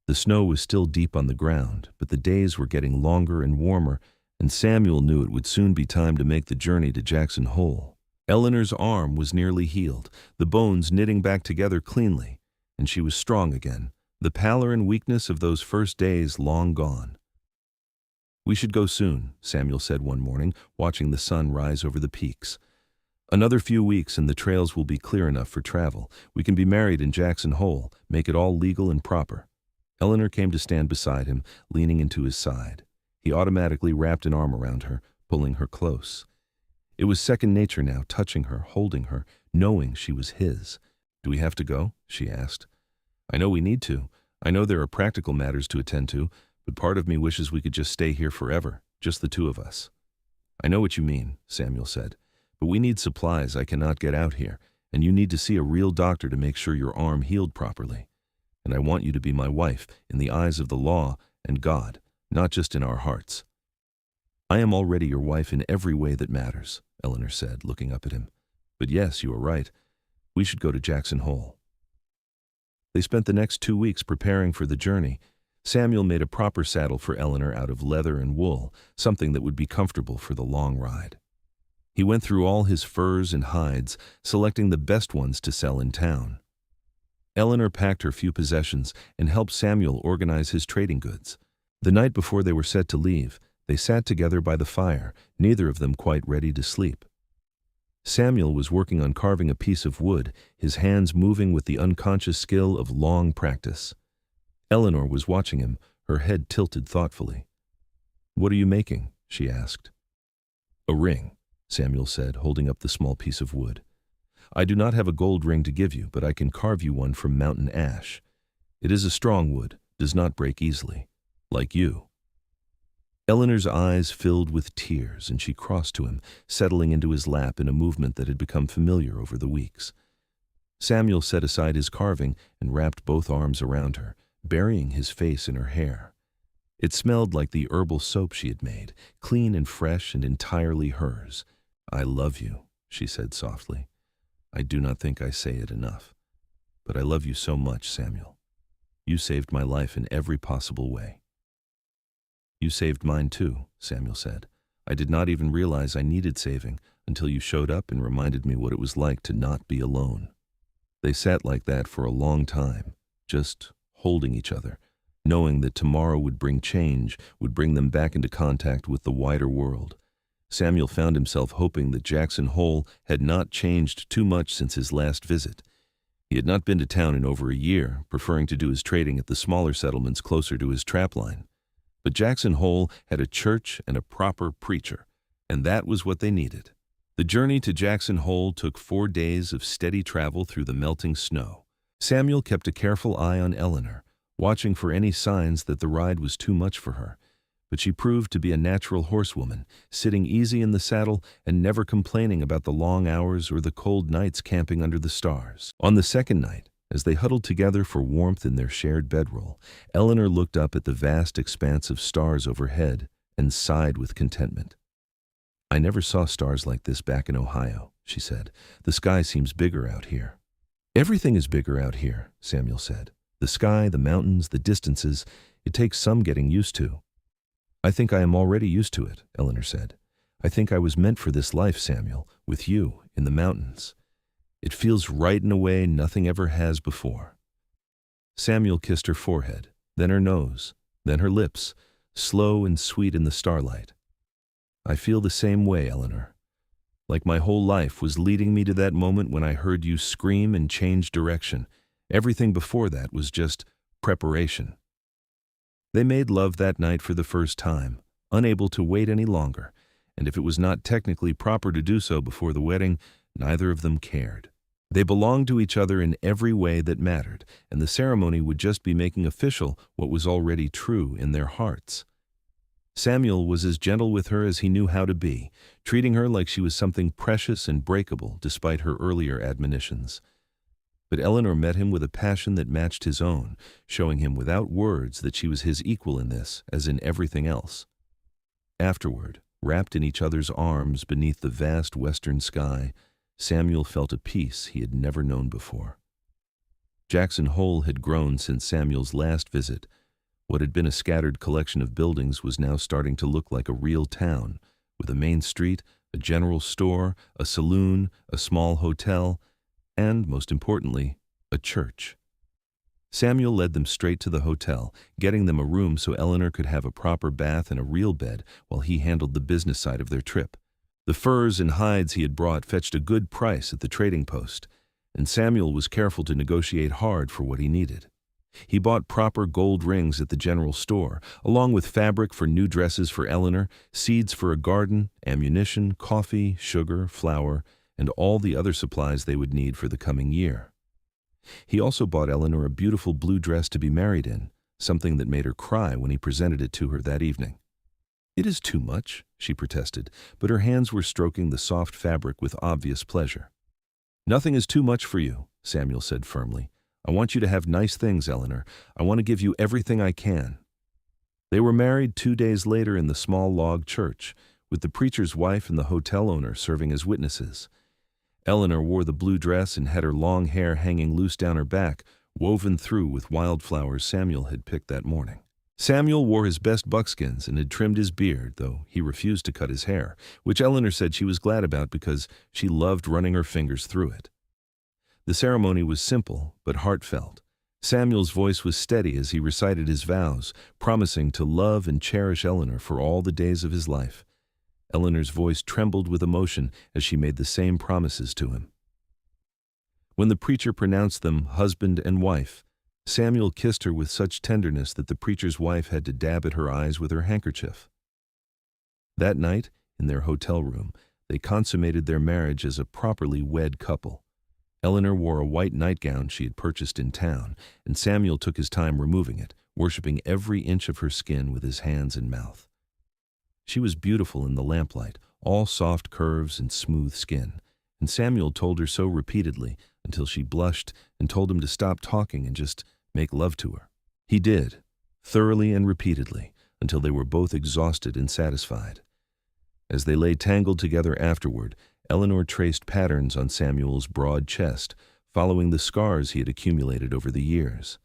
The snow was still deep on the ground, but the days were getting longer and warmer, and Samuel knew it would soon be time to make the journey to Jackson Hole. Eleanor's arm was nearly healed, the bones knitting back together cleanly, and she was strong again, the pallor and weakness of those first days long gone. "We should go soon," Samuel said one morning, watching the sun rise over the peaks. "Another few weeks and the trails will be clear enough for travel. We can be married in Jackson Hole, make it all legal and proper." Eleanor came to stand beside him, leaning into his side. He automatically wrapped an arm around her, pulling her close. It was second nature now, touching her, holding her, knowing she was his. "Do we have to go?" she asked. "I know we need to. I know there are practical matters to attend to, but part of me wishes we could just stay here forever, just the two of us." "I know what you mean," Samuel said, "but we need supplies I cannot get out here, and you need to see a real doctor to make sure your arm healed properly. And I want you to be my wife in the eyes of the law and God, not just in our hearts." "I am already your wife in every way that matters," Eleanor said, looking up at him. "But yes, you are right. We should go to Jackson Hole." They spent the next 2 weeks preparing for the journey. Samuel made a proper saddle for Eleanor out of leather and wool, something that would be comfortable for the long ride. He went through all his furs and hides, selecting the best ones to sell in town. Eleanor packed her few possessions and helped Samuel organize his trading goods. The night before they were set to leave, they sat together by the fire, neither of them quite ready to sleep. Samuel was working on carving a piece of wood, his hands moving with the unconscious skill of long practice. Eleanor was watching him, her head tilted thoughtfully. "What are you making?" she asked. "A ring," Samuel said, holding up the small piece of wood. "I do not have a gold ring to give you, but I can carve you one from mountain ash. It is a strong wood, does not break easily, like you." Eleanor's eyes filled with tears, and she crossed to him, settling into his lap in a movement that had become familiar over the weeks. Samuel set aside his carving and wrapped both arms around her, burying his face in her hair. It smelled like the herbal soap she had made, clean and fresh and entirely hers. "I love you," she said softly. "I do not think I say it enough. But I love you so much, Samuel. You saved my life in every possible way." "You saved mine too," Samuel said. "I did not even realize I needed saving until you showed up and reminded me what it was like to not be alone." They sat like that for a long time, just holding each other, knowing that tomorrow would bring change, would bring them back into contact with the wider world. Samuel found himself hoping that Jackson Hole had not changed too much since his last visit. He had not been to town in over a year, preferring to do his trading at the smaller settlements closer to his trapline. But Jackson Hole had a church and a proper preacher, and that was what they needed. The journey to Jackson Hole took 4 days of steady travel through the melting snow. Samuel kept a careful eye on Eleanor, watching for any signs that the ride was too much for her. But she proved to be a natural horsewoman, sitting easy in the saddle and never complaining about the long hours or the cold nights camping under the stars. On the second night, as they huddled together for warmth in their shared bedroll, Eleanor looked up at the vast expanse of stars overhead and sighed with contentment. "I never saw stars like this back in Ohio," she said. "The sky seems bigger out here." "Everything is bigger out here," Samuel said. "The sky, the mountains, the distances. It takes some getting used to." "I think I am already used to it," Eleanor said. "I think I was meant for this life, Samuel, with you in the mountains. It feels right in a way nothing ever has before." Samuel kissed her forehead, then her nose, then her lips, slow and sweet in the starlight. I feel the same way, Eleanor. Like my whole life was leading me to that moment when I heard you scream and change direction. Everything before that was just preparation. They made love that night for the first time, unable to wait any longer, and if it was not technically proper to do so before the wedding, neither of them cared. They belonged to each other in every way that mattered, and the ceremony would just be making official what was already true in their hearts. Samuel was as gentle with her as he knew how to be, treating her like she was something precious and breakable despite her earlier admonitions. But Eleanor met him with a passion that matched his own, showing him without words that she was his equal in this, as in everything else. Afterward, wrapped in each other's arms beneath the vast western sky, Samuel felt a peace he had never known before. Jackson Hole had grown since Samuel's last visit. What had been a scattered collection of buildings was now starting to look like a real town, with a main street, a general store, a saloon, a small hotel, and, most importantly, a church. Samuel led them straight to the hotel, getting them a room so Eleanor could have a proper bath and a real bed while he handled the business side of their trip. The furs and hides he had brought fetched a good price at the trading post, and Samuel was careful to negotiate hard for what he needed. He bought proper gold rings at the general store, along with fabric for new dresses for Eleanor, seeds for a garden, ammunition, coffee, sugar, flour, and all the other supplies they would need for the coming year. He also bought Eleanor a beautiful blue dress to be married in, something that made her cry when he presented it to her that evening. "It is too much," she protested, but her hands were stroking the soft fabric with obvious pleasure. "Nothing is too much for you," Samuel said firmly. "I want you to have nice things, Eleanor. I want to give you everything I can." They were married 2 days later in the small log church, with the preacher's wife and the hotel owner serving as witnesses. Eleanor wore the blue dress and had her long hair hanging loose down her back, woven through with wildflowers Samuel had picked that morning. Samuel wore his best buckskins and had trimmed his beard, though he refused to cut his hair, which Eleanor said she was glad about because she loved running her fingers through it. The ceremony was simple but heartfelt. Samuel's voice was steady as he recited his vows, promising to love and cherish Eleanor for all the days of his life. Eleanor's voice trembled with emotion as she made the same promises to him. When the preacher pronounced them husband and wife, Samuel kissed her with such tenderness that the preacher's wife had to dab at her eyes with her handkerchief. That night, in their hotel room, they consummated their marriage as a properly wed couple. Eleanor wore a white nightgown she had purchased in town, and Samuel took his time removing it, worshiping every inch of her skin with his hands and mouth. She was beautiful in the lamplight, all soft curves and smooth skin, and Samuel told her so repeatedly until she blushed and told him to stop talking and just make love to her. He did, thoroughly and repeatedly, until they were both exhausted and satisfied. As they lay tangled together afterward, Eleanor traced patterns on Samuel's broad chest, following the scars he had accumulated over the years.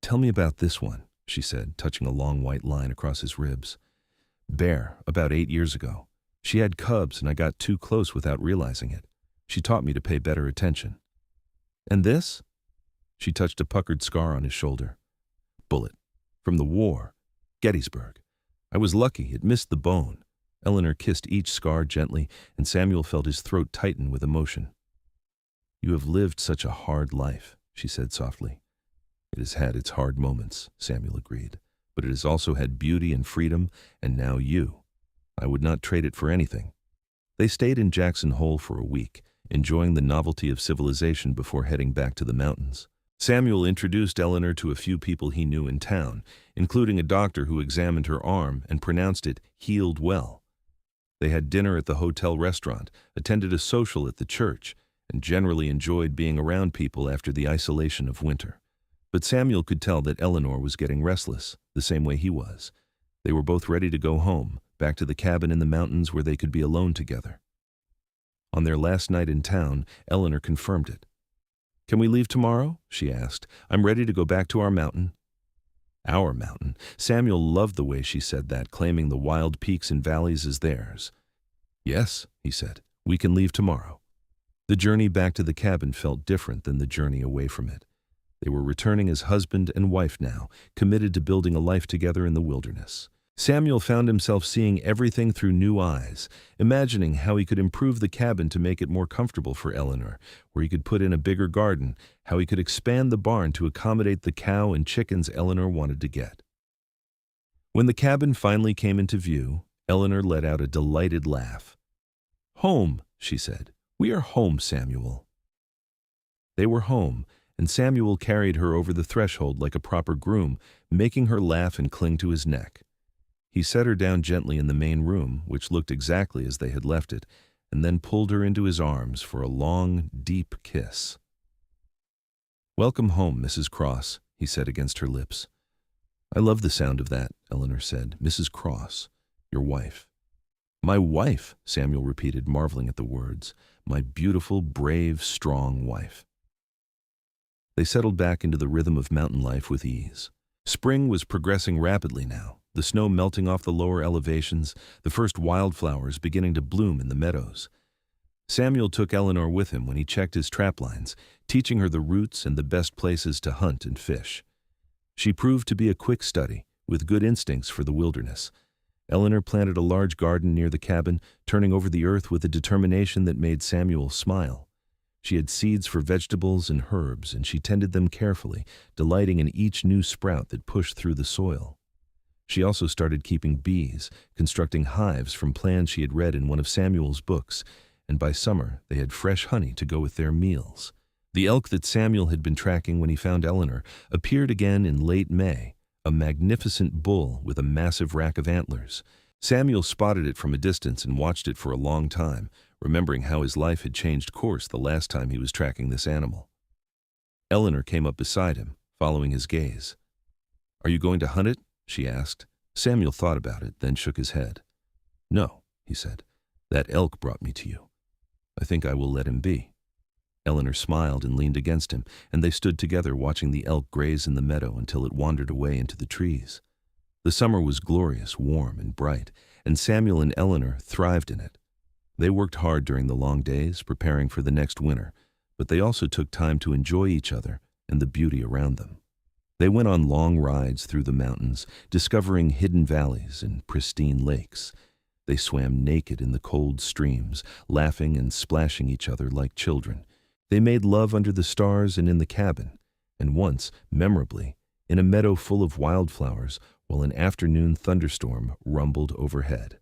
"Tell me about this one," she said, touching a long white line across his ribs. "Bear, about 8 years ago. She had cubs and I got too close without realizing it. She taught me to pay better attention." "And this?" She touched a puckered scar on his shoulder. "Bullet. From the war. Gettysburg. I was lucky, it missed the bone." Eleanor kissed each scar gently, and Samuel felt his throat tighten with emotion. "You have lived such a hard life," she said softly. "It has had its hard moments," Samuel agreed, "but it has also had beauty and freedom, and now you. I would not trade it for anything." They stayed in Jackson Hole for a week, enjoying the novelty of civilization before heading back to the mountains. Samuel introduced Eleanor to a few people he knew in town, including a doctor who examined her arm and pronounced it healed well. They had dinner at the hotel restaurant, attended a social at the church, and generally enjoyed being around people after the isolation of winter. But Samuel could tell that Eleanor was getting restless, the same way he was. They were both ready to go home, back to the cabin in the mountains where they could be alone together. On their last night in town, Eleanor confirmed it. "Can we leave tomorrow?" she asked. "I'm ready to go back to our mountain." Our mountain. Samuel loved the way she said that, claiming the wild peaks and valleys as theirs. "Yes," he said, "we can leave tomorrow." The journey back to the cabin felt different than the journey away from it. They were returning as husband and wife now, committed to building a life together in the wilderness. Samuel found himself seeing everything through new eyes, imagining how he could improve the cabin to make it more comfortable for Eleanor, where he could put in a bigger garden, how he could expand the barn to accommodate the cow and chickens Eleanor wanted to get. When the cabin finally came into view, Eleanor let out a delighted laugh. "Home," she said. "We are home, Samuel." They were home, and Samuel carried her over the threshold like a proper groom, making her laugh and cling to his neck. He set her down gently in the main room, which looked exactly as they had left it, and then pulled her into his arms for a long, deep kiss. "Welcome home, Mrs. Cross," he said against her lips. "I love the sound of that," Eleanor said. "Mrs. Cross, your wife." "My wife," Samuel repeated, marveling at the words. "My beautiful, brave, strong wife." They settled back into the rhythm of mountain life with ease. Spring was progressing rapidly now, the snow melting off the lower elevations, the first wildflowers beginning to bloom in the meadows. Samuel took Eleanor with him when he checked his trap lines, teaching her the routes and the best places to hunt and fish. She proved to be a quick study, with good instincts for the wilderness. Eleanor planted a large garden near the cabin, turning over the earth with a determination that made Samuel smile. She had seeds for vegetables and herbs, and she tended them carefully, delighting in each new sprout that pushed through the soil. She also started keeping bees, constructing hives from plans she had read in one of Samuel's books, and by summer they had fresh honey to go with their meals. The elk that Samuel had been tracking when he found Eleanor appeared again in late May, a magnificent bull with a massive rack of antlers. Samuel spotted it from a distance and watched it for a long time, remembering how his life had changed course the last time he was tracking this animal. Eleanor came up beside him, following his gaze. "Are you going to hunt it?" she asked. Samuel thought about it, then shook his head. "No," he said. "That elk brought me to you. I think I will let him be." Eleanor smiled and leaned against him, and they stood together watching the elk graze in the meadow until it wandered away into the trees. The summer was glorious, warm, and bright, and Samuel and Eleanor thrived in it. They worked hard during the long days, preparing for the next winter, but they also took time to enjoy each other and the beauty around them. They went on long rides through the mountains, discovering hidden valleys and pristine lakes. They swam naked in the cold streams, laughing and splashing each other like children. They made love under the stars and in the cabin, and once, memorably, in a meadow full of wildflowers while an afternoon thunderstorm rumbled overhead.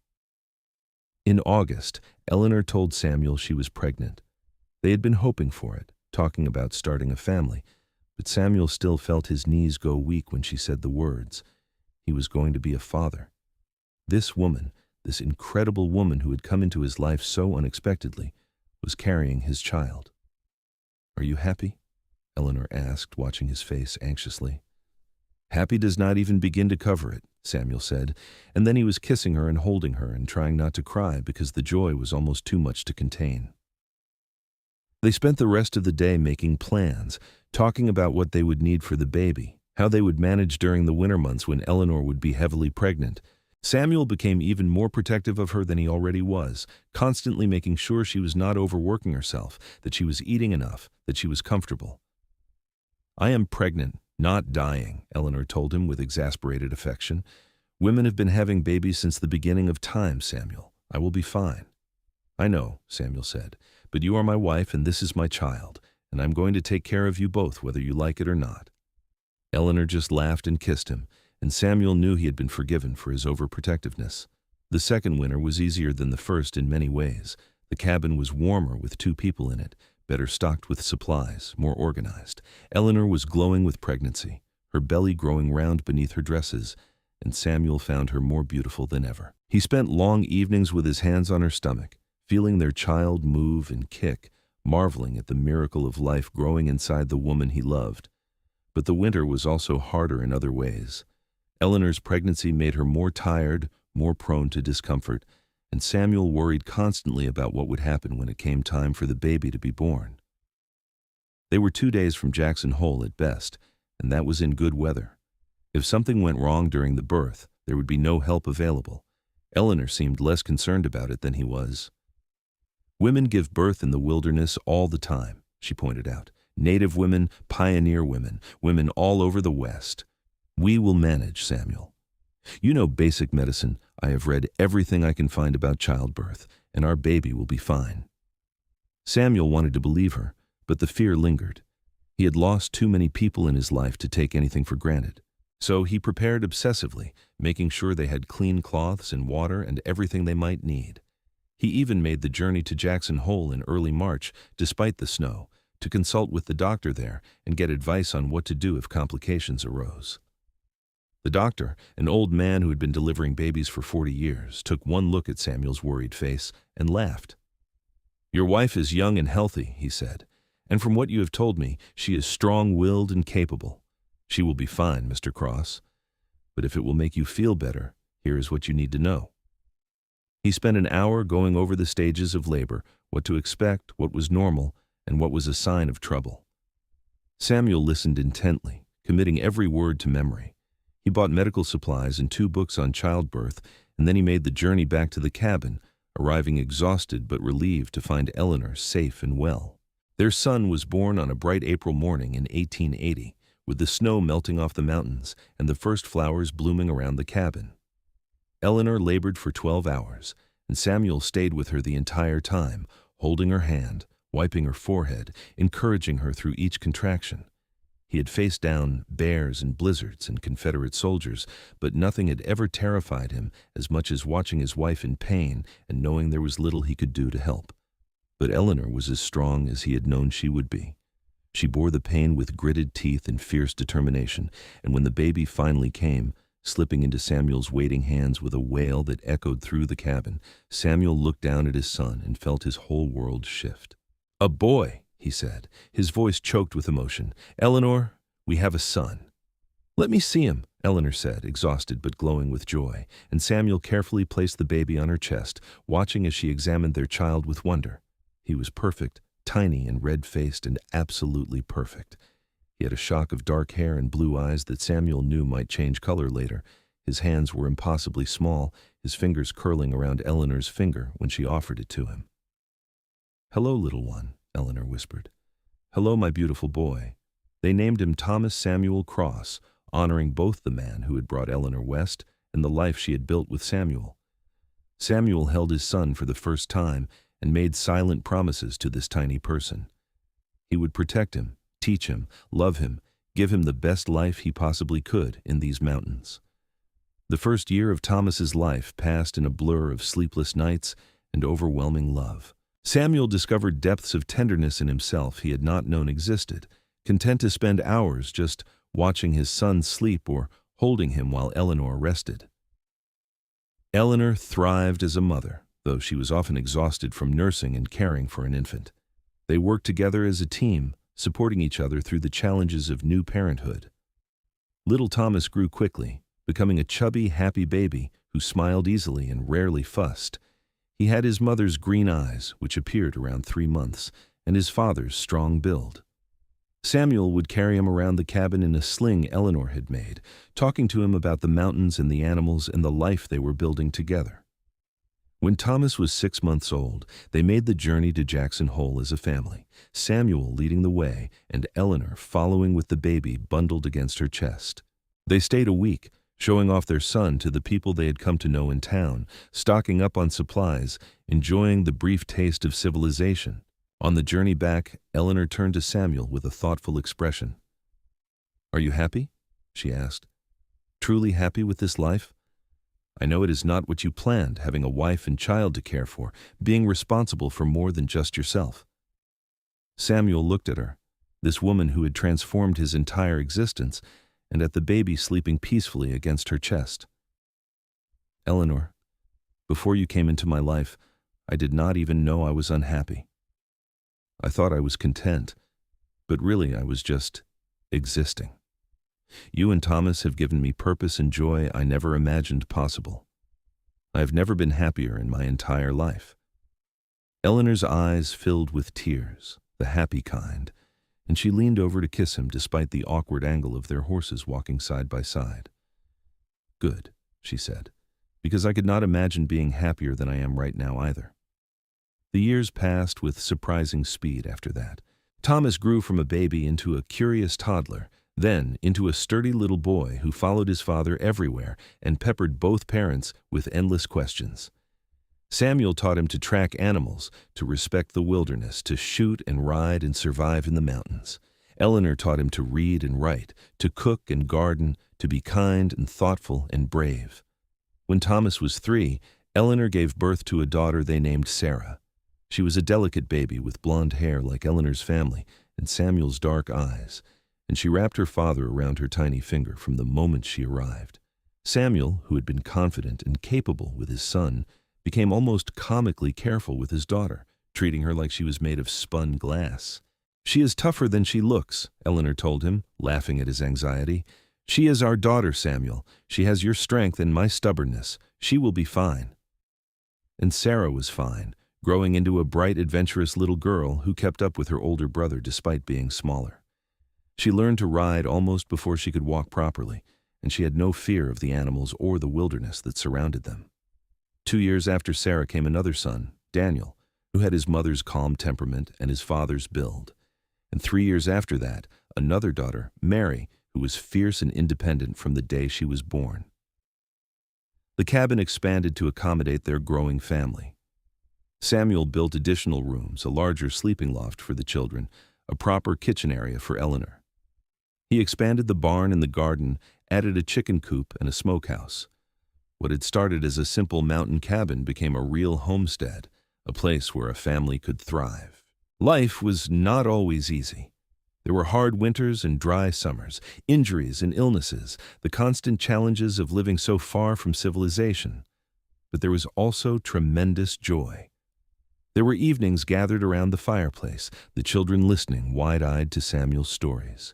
In August, Eleanor told Samuel she was pregnant. They had been hoping for it, talking about starting a family, but Samuel still felt his knees go weak when she said the words. He was going to be a father. This woman, this incredible woman who had come into his life so unexpectedly, was carrying his child. "Are you happy?" Eleanor asked, watching his face anxiously. "Happy does not even begin to cover it," Samuel said, and then he was kissing her and holding her and trying not to cry because the joy was almost too much to contain. They spent the rest of the day making plans, talking about what they would need for the baby, how they would manage during the winter months when Eleanor would be heavily pregnant. Samuel became even more protective of her than he already was, constantly making sure she was not overworking herself, that she was eating enough, that she was comfortable. "I am pregnant, not dying," Eleanor told him with exasperated affection. "Women have been having babies since the beginning of time, Samuel. I will be fine." "I know," Samuel said, "but you are my wife and this is my child, and I'm going to take care of you both whether you like it or not." Eleanor just laughed and kissed him, and Samuel knew he had been forgiven for his overprotectiveness. The second winter was easier than the first in many ways. The cabin was warmer with 2 people in it, better stocked with supplies, more organized. Eleanor was glowing with pregnancy, her belly growing round beneath her dresses, and Samuel found her more beautiful than ever. He spent long evenings with his hands on her stomach, feeling their child move and kick, marveling at the miracle of life growing inside the woman he loved. But the winter was also harder in other ways. Eleanor's pregnancy made her more tired, more prone to discomfort, and Samuel worried constantly about what would happen when it came time for the baby to be born. They were 2 days from Jackson Hole at best, and that was in good weather. If something went wrong during the birth, there would be no help available. Eleanor seemed less concerned about it than he was. "Women give birth in the wilderness all the time," she pointed out. Native women, pioneer women, women all over the West. We will manage, Samuel. You know basic medicine. I have read everything I can find about childbirth, and our baby will be fine. Samuel wanted to believe her, but the fear lingered. He had lost too many people in his life to take anything for granted. So he prepared obsessively, making sure they had clean cloths and water and everything they might need. He even made the journey to Jackson Hole in early March, despite the snow, to consult with the doctor there and get advice on what to do if complications arose. The doctor, an old man who had been delivering babies for 40 years, took one look at Samuel's worried face and laughed. "Your wife is young and healthy," he said, "and from what you have told me, she is strong-willed and capable. She will be fine, Mr. Cross. But if it will make you feel better, here is what you need to know." He spent an hour going over the stages of labor, what to expect, what was normal, and what was a sign of trouble. Samuel listened intently, committing every word to memory. He bought medical supplies and 2 books on childbirth, and then he made the journey back to the cabin, arriving exhausted but relieved to find Eleanor safe and well. Their son was born on a bright April morning in 1880, with the snow melting off the mountains and the first flowers blooming around the cabin. Eleanor labored for 12 hours, and Samuel stayed with her the entire time, holding her hand, wiping her forehead, encouraging her through each contraction. He had faced down bears and blizzards and Confederate soldiers, but nothing had ever terrified him as much as watching his wife in pain and knowing there was little he could do to help. But Eleanor was as strong as he had known she would be. She bore the pain with gritted teeth and fierce determination, and when the baby finally came, slipping into Samuel's waiting hands with a wail that echoed through the cabin, Samuel looked down at his son and felt his whole world shift. "A boy," he said, his voice choked with emotion. "Eleanor, we have a son." "Let me see him," Eleanor said, exhausted but glowing with joy, and Samuel carefully placed the baby on her chest, watching as she examined their child with wonder. He was perfect, tiny and red-faced and absolutely perfect. He had a shock of dark hair and blue eyes that Samuel knew might change color later. His hands were impossibly small, his fingers curling around Eleanor's finger when she offered it to him. "Hello, little one," Eleanor whispered. "Hello, my beautiful boy." They named him Thomas Samuel Cross, honoring both the man who had brought Eleanor west and the life she had built with Samuel. Samuel held his son for the first time and made silent promises to this tiny person. He would protect him, teach him, love him, give him the best life he possibly could in these mountains. The first year of Thomas's life passed in a blur of sleepless nights and overwhelming love. Samuel discovered depths of tenderness in himself he had not known existed, content to spend hours just watching his son sleep or holding him while Eleanor rested. Eleanor thrived as a mother, though she was often exhausted from nursing and caring for an infant. They worked together as a team, supporting each other through the challenges of new parenthood. Little Thomas grew quickly, becoming a chubby, happy baby who smiled easily and rarely fussed. He had his mother's green eyes, which appeared around 3 months, and his father's strong build. Samuel would carry him around the cabin in a sling Eleanor had made, talking to him about the mountains and the animals and the life they were building together. When Thomas was 6 months old, they made the journey to Jackson Hole as a family, Samuel leading the way and Eleanor following with the baby bundled against her chest. They stayed a week, showing off their son to the people they had come to know in town, stocking up on supplies, enjoying the brief taste of civilization. On the journey back, Eleanor turned to Samuel with a thoughtful expression. "Are you happy?" she asked. "Truly happy with this life? I know it is not what you planned, having a wife and child to care for, being responsible for more than just yourself." Samuel looked at her, this woman who had transformed his entire existence, and at the baby sleeping peacefully against her chest. "Eleanor, before you came into my life, I did not even know I was unhappy. I thought I was content, but really I was just existing. You and Thomas have given me purpose and joy I never imagined possible. I have never been happier in my entire life." Eleanor's eyes filled with tears, the happy kind, and she leaned over to kiss him despite the awkward angle of their horses walking side by side. "Good," she said, "because I could not imagine being happier than I am right now either." The years passed with surprising speed after that. Thomas grew from a baby into a curious toddler, then into a sturdy little boy who followed his father everywhere and peppered both parents with endless questions. Samuel taught him to track animals, to respect the wilderness, to shoot and ride and survive in the mountains. Eleanor taught him to read and write, to cook and garden, to be kind and thoughtful and brave. When Thomas was 3, Eleanor gave birth to a daughter they named Sarah. She was a delicate baby with blonde hair like Eleanor's family and Samuel's dark eyes, and she wrapped her father around her tiny finger from the moment she arrived. Samuel, who had been confident and capable with his son, became almost comically careful with his daughter, treating her like she was made of spun glass. "She is tougher than she looks," Eleanor told him, laughing at his anxiety. "She is our daughter, Samuel. She has your strength and my stubbornness. She will be fine." And Sarah was fine, growing into a bright, adventurous little girl who kept up with her older brother despite being smaller. She learned to ride almost before she could walk properly, and she had no fear of the animals or the wilderness that surrounded them. 2 years after Sarah came another son, Daniel, who had his mother's calm temperament and his father's build. And 3 years after that, another daughter, Mary, who was fierce and independent from the day she was born. The cabin expanded to accommodate their growing family. Samuel built additional rooms, a larger sleeping loft for the children, a proper kitchen area for Eleanor. He expanded the barn and the garden, added a chicken coop and a smokehouse. What had started as a simple mountain cabin became a real homestead, a place where a family could thrive. Life was not always easy. There were hard winters and dry summers, injuries and illnesses, the constant challenges of living so far from civilization. But there was also tremendous joy. There were evenings gathered around the fireplace, the children listening wide-eyed to Samuel's stories.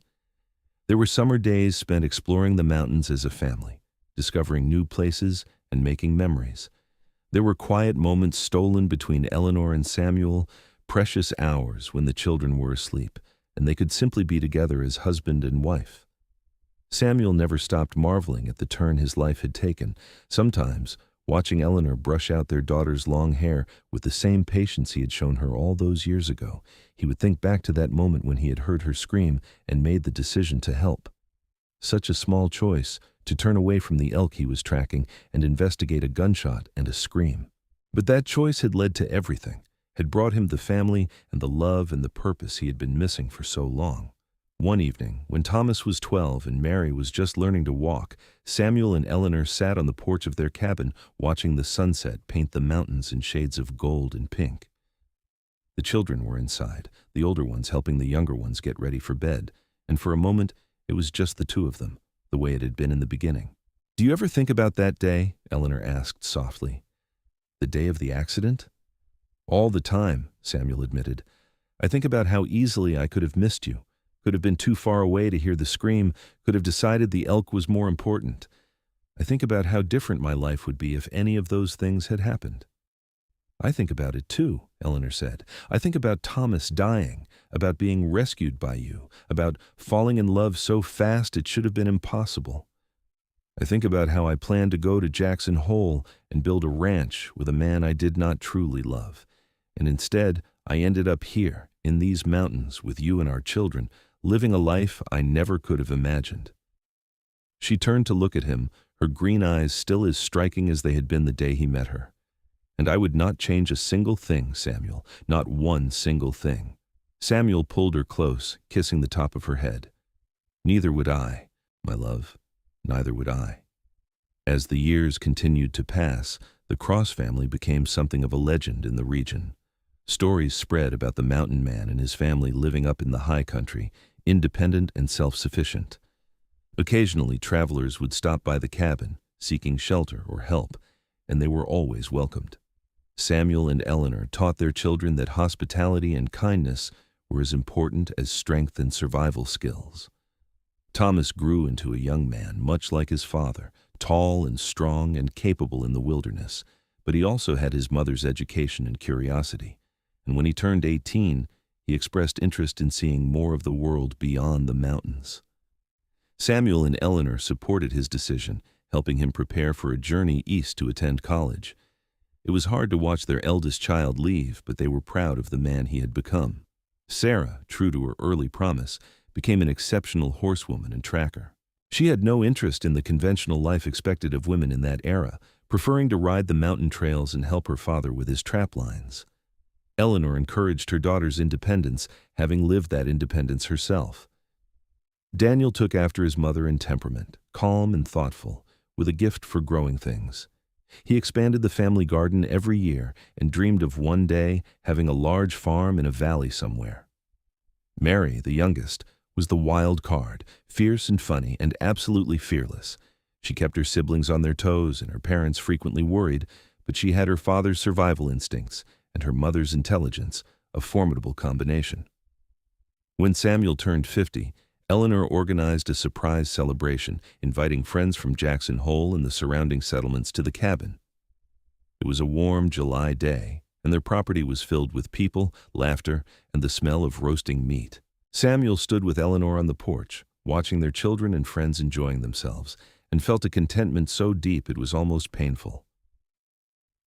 There were summer days spent exploring the mountains as a family, discovering new places and making memories. There were quiet moments stolen between Eleanor and Samuel, precious hours when the children were asleep, and they could simply be together as husband and wife. Samuel never stopped marveling at the turn his life had taken. Sometimes, watching Eleanor brush out their daughter's long hair with the same patience he had shown her all those years ago, he would think back to that moment when he had heard her scream and made the decision to help. Such a small choice, to turn away from the elk he was tracking and investigate a gunshot and a scream. But that choice had led to everything, had brought him the family and the love and the purpose he had been missing for so long. One evening, when Thomas was 12 and Mary was just learning to walk, Samuel and Eleanor sat on the porch of their cabin watching the sunset paint the mountains in shades of gold and pink. The children were inside, the older ones helping the younger ones get ready for bed, and for a moment it was just the two of them, the way it had been in the beginning. "Do you ever think about that day?" Eleanor asked softly. "The day of the accident?" "All the time," Samuel admitted. "I think about how easily I could have missed you, could have been too far away to hear the scream, could have decided the elk was more important. I think about how different my life would be if any of those things had happened." "I think about it too," Eleanor said. "I think about Thomas dying, about being rescued by you, about falling in love so fast it should have been impossible. I think about how I planned to go to Jackson Hole and build a ranch with a man I did not truly love. And instead, I ended up here, in these mountains, with you and our children, living a life I never could have imagined." She turned to look at him, her green eyes still as striking as they had been the day he met her. "And I would not change a single thing, Samuel, not one single thing." Samuel pulled her close, kissing the top of her head. "Neither would I, my love, neither would I." As the years continued to pass, the Cross family became something of a legend in the region. Stories spread about the mountain man and his family living up in the high country, independent and self-sufficient. Occasionally, travelers would stop by the cabin, seeking shelter or help, and they were always welcomed. Samuel and Eleanor taught their children that hospitality and kindness were as important as strength and survival skills. Thomas grew into a young man, much like his father, tall and strong and capable in the wilderness, but he also had his mother's education and curiosity. And when he turned 18, he expressed interest in seeing more of the world beyond the mountains. Samuel and Eleanor supported his decision, helping him prepare for a journey east to attend college. It was hard to watch their eldest child leave, but they were proud of the man he had become. Sarah, true to her early promise, became an exceptional horsewoman and tracker. She had no interest in the conventional life expected of women in that era, preferring to ride the mountain trails and help her father with his trap lines. Eleanor encouraged her daughter's independence, having lived that independence herself. Daniel took after his mother in temperament, calm and thoughtful, with a gift for growing things. He expanded the family garden every year and dreamed of one day having a large farm in a valley somewhere. Mary, the youngest, was the wild card, fierce and funny and absolutely fearless. She kept her siblings on their toes and her parents frequently worried, but she had her father's survival instincts and her mother's intelligence, a formidable combination. When Samuel turned 50, Eleanor organized a surprise celebration, inviting friends from Jackson Hole and the surrounding settlements to the cabin. It was a warm July day, and their property was filled with people, laughter, and the smell of roasting meat. Samuel stood with Eleanor on the porch, watching their children and friends enjoying themselves, and felt a contentment so deep it was almost painful.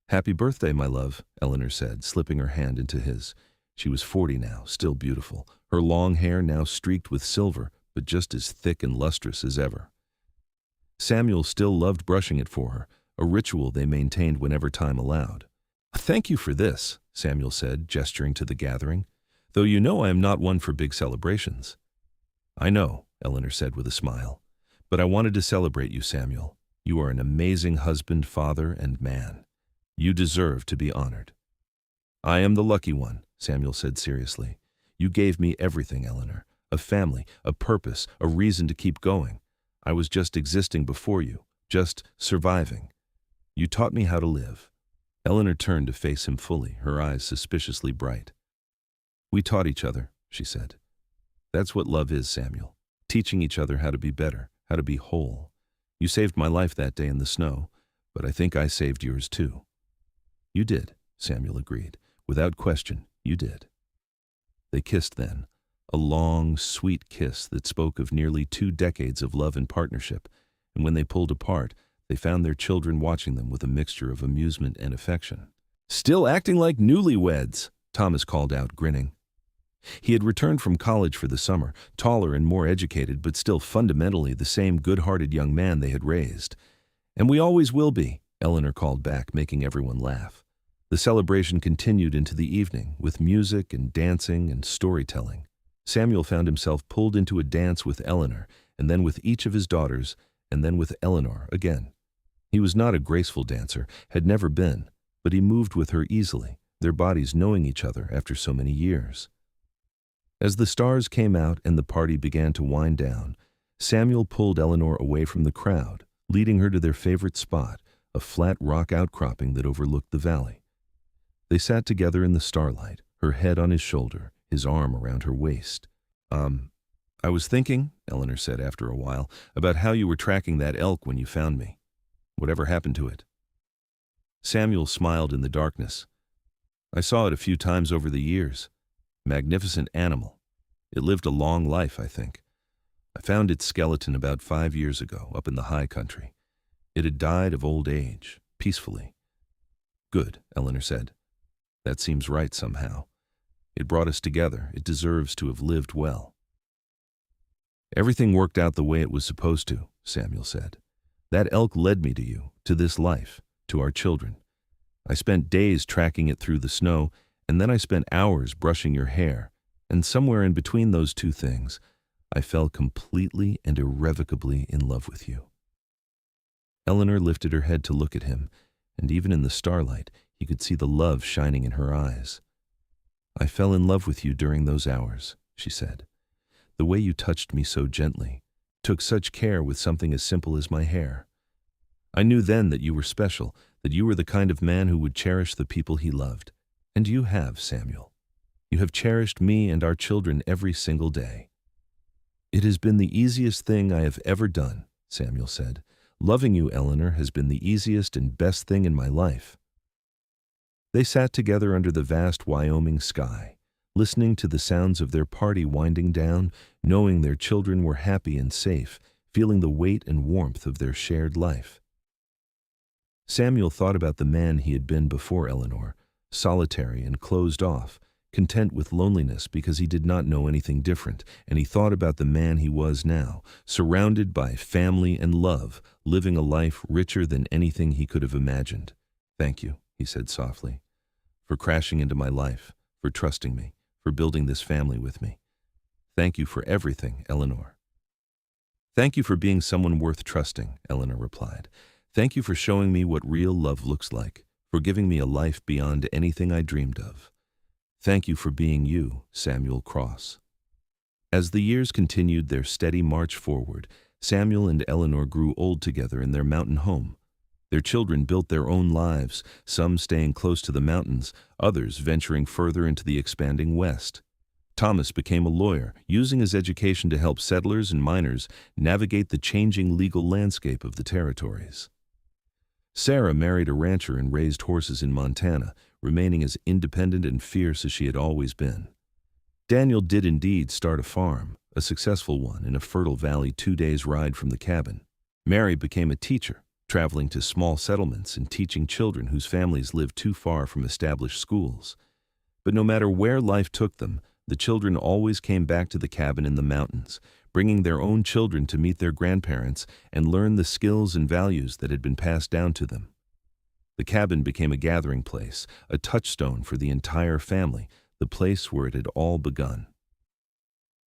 "Happy birthday, my love," Eleanor said, slipping her hand into his. She was 40 now, still beautiful, her long hair now streaked with silver, but just as thick and lustrous as ever. Samuel still loved brushing it for her, a ritual they maintained whenever time allowed. "Thank you for this," Samuel said, gesturing to the gathering, "though you know I am not one for big celebrations." "I know," Eleanor said with a smile, "but I wanted to celebrate you, Samuel. You are an amazing husband, father, and man. You deserve to be honored." "I am the lucky one," Samuel said seriously. "You gave me everything, Eleanor. A family, a purpose, a reason to keep going. I was just existing before you, just surviving. You taught me how to live." Eleanor turned to face him fully, her eyes suspiciously bright. "We taught each other," she said. "That's what love is, Samuel. Teaching each other how to be better, how to be whole. You saved my life that day in the snow, but I think I saved yours too." "You did," Samuel agreed. "Without question, you did." They kissed then, a long, sweet kiss that spoke of nearly 2 decades of love and partnership, and when they pulled apart, they found their children watching them with a mixture of amusement and affection. "Still acting like newlyweds," Thomas called out, grinning. He had returned from college for the summer, taller and more educated, but still fundamentally the same good-hearted young man they had raised. "And we always will be," Eleanor called back, making everyone laugh. The celebration continued into the evening, with music and dancing and storytelling. Samuel found himself pulled into a dance with Eleanor, and then with each of his daughters, and then with Eleanor again. He was not a graceful dancer, had never been, but he moved with her easily, their bodies knowing each other after so many years. As the stars came out and the party began to wind down, Samuel pulled Eleanor away from the crowd, leading her to their favorite spot, a flat rock outcropping that overlooked the valley. They sat together in the starlight, her head on his shoulder, his arm around her waist. I was thinking," Eleanor said after a while, "about how you were tracking that elk when you found me. Whatever happened to it?" Samuel smiled in the darkness. "I saw it a few times over the years. Magnificent animal. It lived a long life, I think. I found its skeleton about 5 years ago, up in the high country. It had died of old age, peacefully." "Good," Eleanor said. "That seems right somehow. It brought us together. It deserves to have lived well." "Everything worked out the way it was supposed to," Samuel said. "That elk led me to you, to this life, to our children. I spent days tracking it through the snow, and then I spent hours brushing your hair, and somewhere in between those two things, I fell completely and irrevocably in love with you." Eleanor lifted her head to look at him, and even in the starlight, he could see the love shining in her eyes. "I fell in love with you during those hours," she said. "The way you touched me so gently, took such care with something as simple as my hair. I knew then that you were special, that you were the kind of man who would cherish the people he loved. And you have, Samuel. You have cherished me and our children every single day." "It has been the easiest thing I have ever done," Samuel said. "Loving you, Eleanor, has been the easiest and best thing in my life." They sat together under the vast Wyoming sky, listening to the sounds of their party winding down, knowing their children were happy and safe, feeling the weight and warmth of their shared life. Samuel thought about the man he had been before Eleanor, solitary and closed off, content with loneliness because he did not know anything different, and he thought about the man he was now, surrounded by family and love, living a life richer than anything he could have imagined. "Thank you," he said softly, "for crashing into my life, for trusting me, for building this family with me. Thank you for everything, Eleanor." "Thank you for being someone worth trusting," Eleanor replied. "Thank you for showing me what real love looks like, for giving me a life beyond anything I dreamed of. Thank you for being you, Samuel Cross." As the years continued their steady march forward, Samuel and Eleanor grew old together in their mountain home. Their children built their own lives, some staying close to the mountains, others venturing further into the expanding West. Thomas became a lawyer, using his education to help settlers and miners navigate the changing legal landscape of the territories. Sarah married a rancher and raised horses in Montana, remaining as independent and fierce as she had always been. Daniel did indeed start a farm, a successful one in a fertile valley 2 days' ride from the cabin. Mary became a teacher, traveling to small settlements and teaching children whose families lived too far from established schools. But no matter where life took them, the children always came back to the cabin in the mountains, bringing their own children to meet their grandparents and learn the skills and values that had been passed down to them. The cabin became a gathering place, a touchstone for the entire family, the place where it had all begun.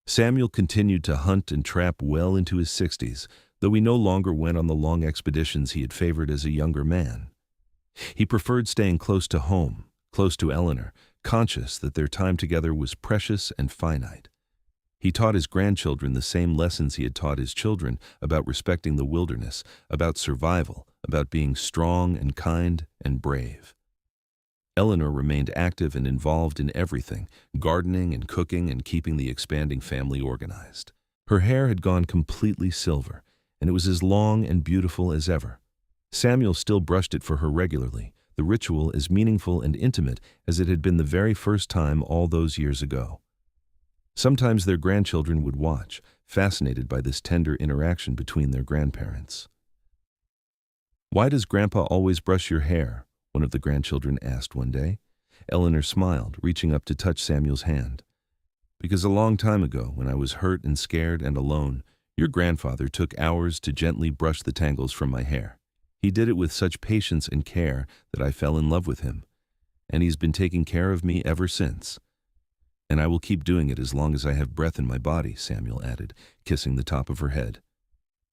Samuel continued to hunt and trap well into his 60s, though he no longer went on the long expeditions he had favored as a younger man. He preferred staying close to home, close to Eleanor, conscious that their time together was precious and finite. He taught his grandchildren the same lessons he had taught his children about respecting the wilderness, about survival, about being strong and kind and brave. Eleanor remained active and involved in everything, gardening and cooking and keeping the expanding family organized. Her hair had gone completely silver, and it was as long and beautiful as ever. Samuel still brushed it for her regularly, the ritual as meaningful and intimate as it had been the very first time all those years ago. Sometimes their grandchildren would watch, fascinated by this tender interaction between their grandparents. "Why does Grandpa always brush your hair?" one of the grandchildren asked one day. Eleanor smiled, reaching up to touch Samuel's hand. "Because a long time ago, when I was hurt and scared and alone, your grandfather took hours to gently brush the tangles from my hair. He did it with such patience and care that I fell in love with him, and he's been taking care of me ever since. And I will keep doing it as long as I have breath in my body," Samuel added, kissing the top of her head.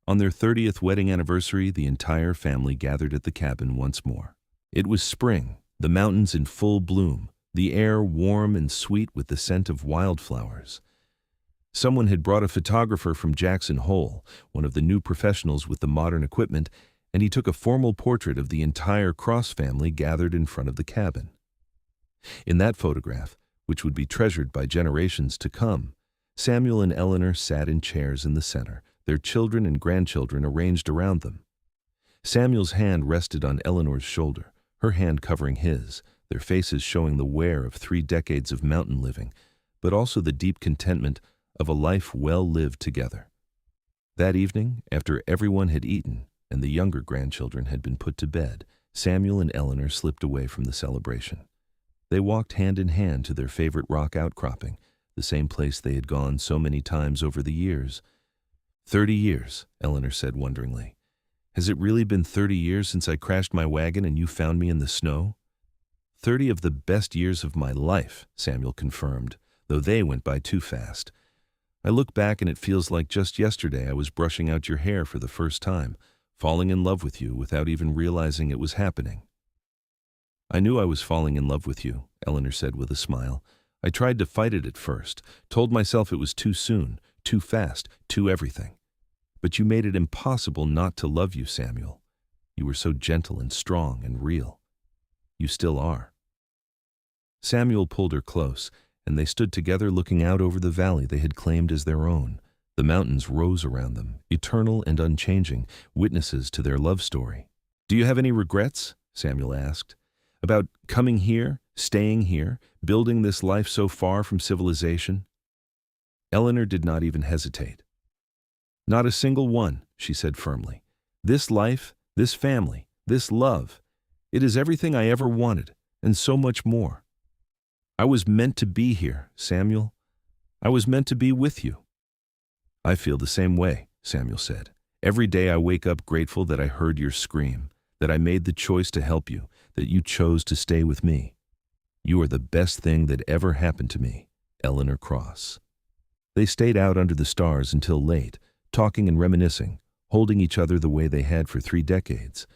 On their 30th wedding anniversary, the entire family gathered at the cabin once more. It was spring, the mountains in full bloom, the air warm and sweet with the scent of wildflowers. Someone had brought a photographer from Jackson Hole, one of the new professionals with the modern equipment, and he took a formal portrait of the entire Cross family gathered in front of the cabin. In that photograph, which would be treasured by generations to come, Samuel and Eleanor sat in chairs in the center, their children and grandchildren arranged around them. Samuel's hand rested on Eleanor's shoulder, her hand covering his, their faces showing the wear of 3 decades of mountain living, but also the deep contentment of a life well lived together. That evening, after everyone had eaten, and the younger grandchildren had been put to bed, Samuel and Eleanor slipped away from the celebration. They walked hand in hand to their favorite rock outcropping, the same place they had gone so many times over the years. 30 years, Eleanor said wonderingly. Has it really been 30 years since I crashed my wagon and you found me in the snow? 30 of the best years of my life, Samuel confirmed, though they went by too fast. I look back and it feels like just yesterday I was brushing out your hair for the first time, falling in love with you without even realizing it was happening. I knew I was falling in love with you, Eleanor said with a smile. I tried to fight it at first, told myself it was too soon, too fast, too everything. But you made it impossible not to love you, Samuel. You were so gentle and strong and real. You still are. Samuel pulled her close, and they stood together looking out over the valley they had claimed as their own. The mountains rose around them, eternal and unchanging, witnesses to their love story. Do you have any regrets? Samuel asked. About coming here, staying here, building this life so far from civilization? Eleanor did not even hesitate. Not a single one, she said firmly. This life, this family, this love, it is everything I ever wanted, and so much more. I was meant to be here, Samuel. I was meant to be with you. I feel the same way, Samuel said. Every day I wake up grateful that I heard your scream, that I made the choice to help you, that you chose to stay with me. You are the best thing that ever happened to me, Eleanor Cross. They stayed out under the stars until late, talking and reminiscing, holding each other the way they had for 3 decades.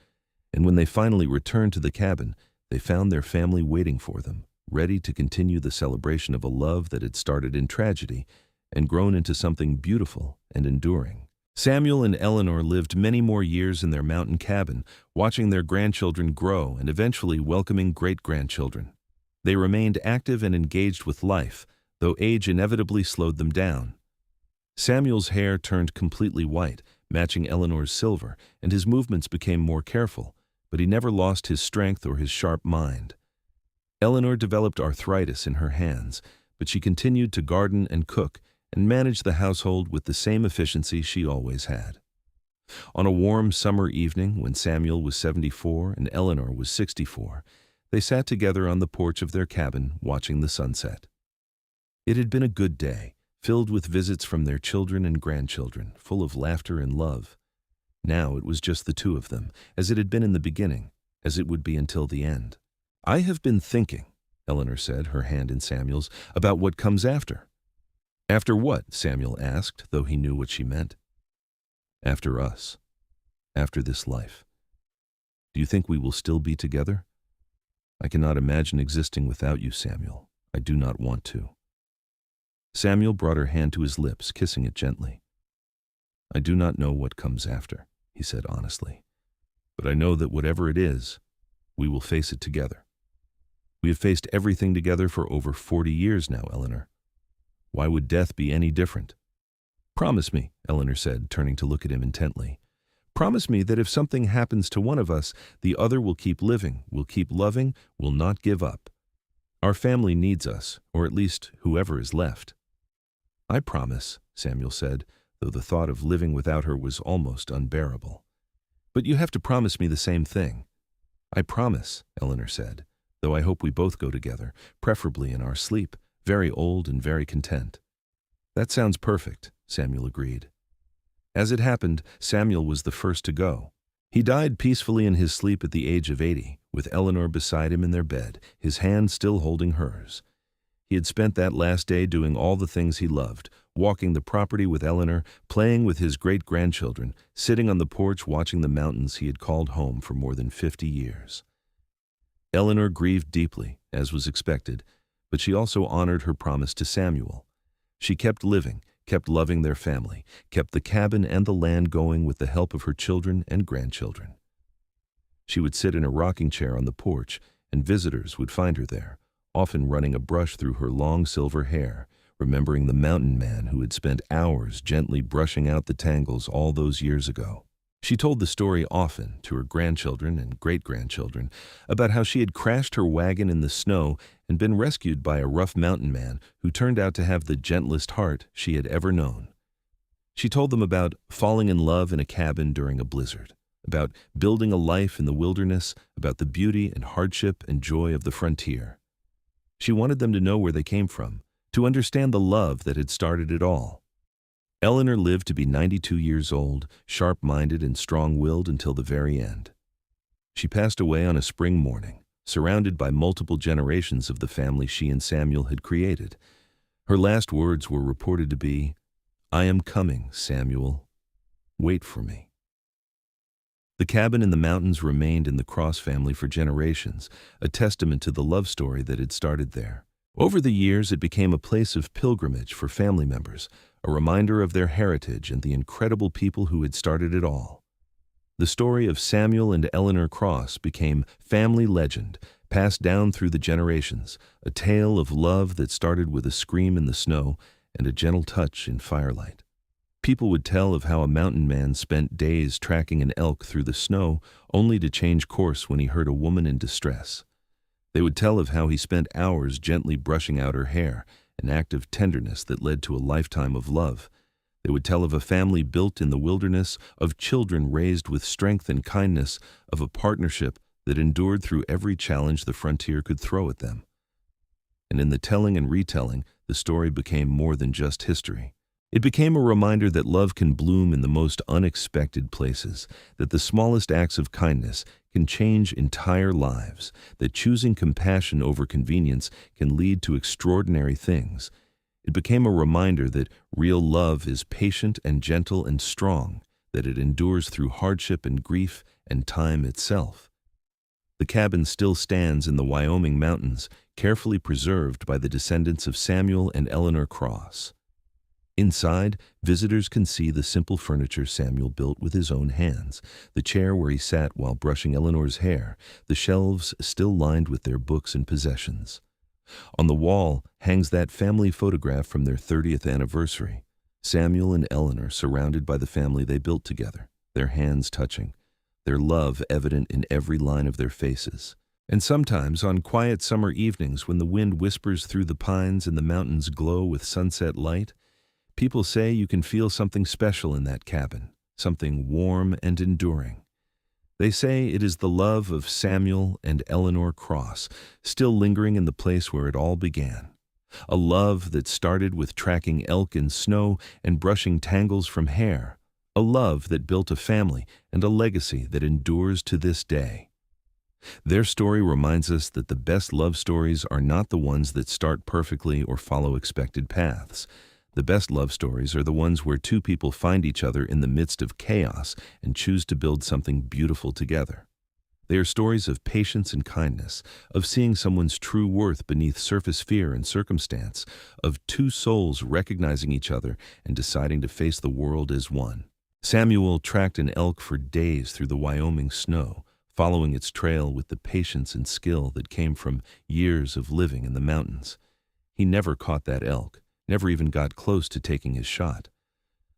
And when they finally returned to the cabin, they found their family waiting for them, ready to continue the celebration of a love that had started in tragedy and grown into something beautiful and enduring. Samuel and Eleanor lived many more years in their mountain cabin, watching their grandchildren grow and eventually welcoming great-grandchildren. They remained active and engaged with life, though age inevitably slowed them down. Samuel's hair turned completely white, matching Eleanor's silver, and his movements became more careful, but he never lost his strength or his sharp mind. Eleanor developed arthritis in her hands, but she continued to garden and cook and manage the household with the same efficiency she always had. On a warm summer evening when Samuel was 74 and Eleanor was 64, they sat together on the porch of their cabin watching the sunset. It had been a good day, filled with visits from their children and grandchildren, full of laughter and love. Now it was just the two of them, as it had been in the beginning, as it would be until the end. I have been thinking, Eleanor said, her hand in Samuel's, about what comes after. After what? Samuel asked, though he knew what she meant. After us. After this life. Do you think we will still be together? I cannot imagine existing without you, Samuel. I do not want to. Samuel brought her hand to his lips, kissing it gently. I do not know what comes after, he said honestly. But I know that whatever it is, we will face it together. We have faced everything together for over 40 years now, Eleanor. Why would death be any different? Promise me, Eleanor said, turning to look at him intently. Promise me that if something happens to one of us, the other will keep living, will keep loving, will not give up. Our family needs us, or at least whoever is left. I promise, Samuel said, though the thought of living without her was almost unbearable. But you have to promise me the same thing. I promise, Eleanor said, though I hope we both go together, preferably in our sleep, very old and very content. That sounds perfect, Samuel agreed. As it happened, Samuel was the first to go. He died peacefully in his sleep at the age of 80, with Eleanor beside him in their bed, his hand still holding hers. He had spent that last day doing all the things he loved, walking the property with Eleanor, playing with his great-grandchildren, sitting on the porch watching the mountains he had called home for more than 50 years. Eleanor grieved deeply, as was expected, but she also honored her promise to Samuel. She kept living, kept loving their family, kept the cabin and the land going with the help of her children and grandchildren. She would sit in a rocking chair on the porch, and visitors would find her there, often running a brush through her long silver hair, remembering the mountain man who had spent hours gently brushing out the tangles all those years ago. She told the story often to her grandchildren and great-grandchildren about how she had crashed her wagon in the snow and been rescued by a rough mountain man who turned out to have the gentlest heart she had ever known. She told them about falling in love in a cabin during a blizzard, about building a life in the wilderness, about the beauty and hardship and joy of the frontier. She wanted them to know where they came from, to understand the love that had started it all. Eleanor lived to be 92 years old, sharp-minded and strong-willed until the very end. She passed away on a spring morning, surrounded by multiple generations of the family she and Samuel had created. Her last words were reported to be, "I am coming, Samuel. Wait for me." The cabin in the mountains remained in the Cross family for generations, a testament to the love story that had started there. Over the years, it became a place of pilgrimage for family members, a reminder of their heritage and the incredible people who had started it all. The story of Samuel and Eleanor Cross became family legend, passed down through the generations, a tale of love that started with a scream in the snow and a gentle touch in firelight. People would tell of how a mountain man spent days tracking an elk through the snow only to change course when he heard a woman in distress. They would tell of how he spent hours gently brushing out her hair, an act of tenderness that led to a lifetime of love. They would tell of a family built in the wilderness, of children raised with strength and kindness, of a partnership that endured through every challenge the frontier could throw at them. and in the telling and retelling, the story became more than just history. It became a reminder that love can bloom in the most unexpected places, that the smallest acts of kindness can change entire lives, that choosing compassion over convenience can lead to extraordinary things. It became a reminder that real love is patient and gentle and strong, that it endures through hardship and grief and time itself. The cabin still stands in the Wyoming mountains, carefully preserved by the descendants of Samuel and Eleanor Cross. Inside, visitors can see the simple furniture Samuel built with his own hands, the chair where he sat while brushing Eleanor's hair, the shelves still lined with their books and possessions. On the wall hangs that family photograph from their 30th anniversary, Samuel and Eleanor surrounded by the family they built together, their hands touching, their love evident in every line of their faces. And sometimes, on quiet summer evenings when the wind whispers through the pines and the mountains glow with sunset light, people say you can feel something special in that cabin, something warm and enduring. They say it is the love of Samuel and Eleanor Cross, still lingering in the place where it all began. A love that started with tracking elk in snow and brushing tangles from hair. A love that built a family and a legacy that endures to this day. Their story reminds us that the best love stories are not the ones that start perfectly or follow expected paths. The best love stories are the ones where two people find each other in the midst of chaos and choose to build something beautiful together. They are stories of patience and kindness, of seeing someone's true worth beneath surface fear and circumstance, of two souls recognizing each other and deciding to face the world as one. Samuel tracked an elk for days through the Wyoming snow, following its trail with the patience and skill that came from years of living in the mountains. He never caught that elk, never even got close to taking his shot.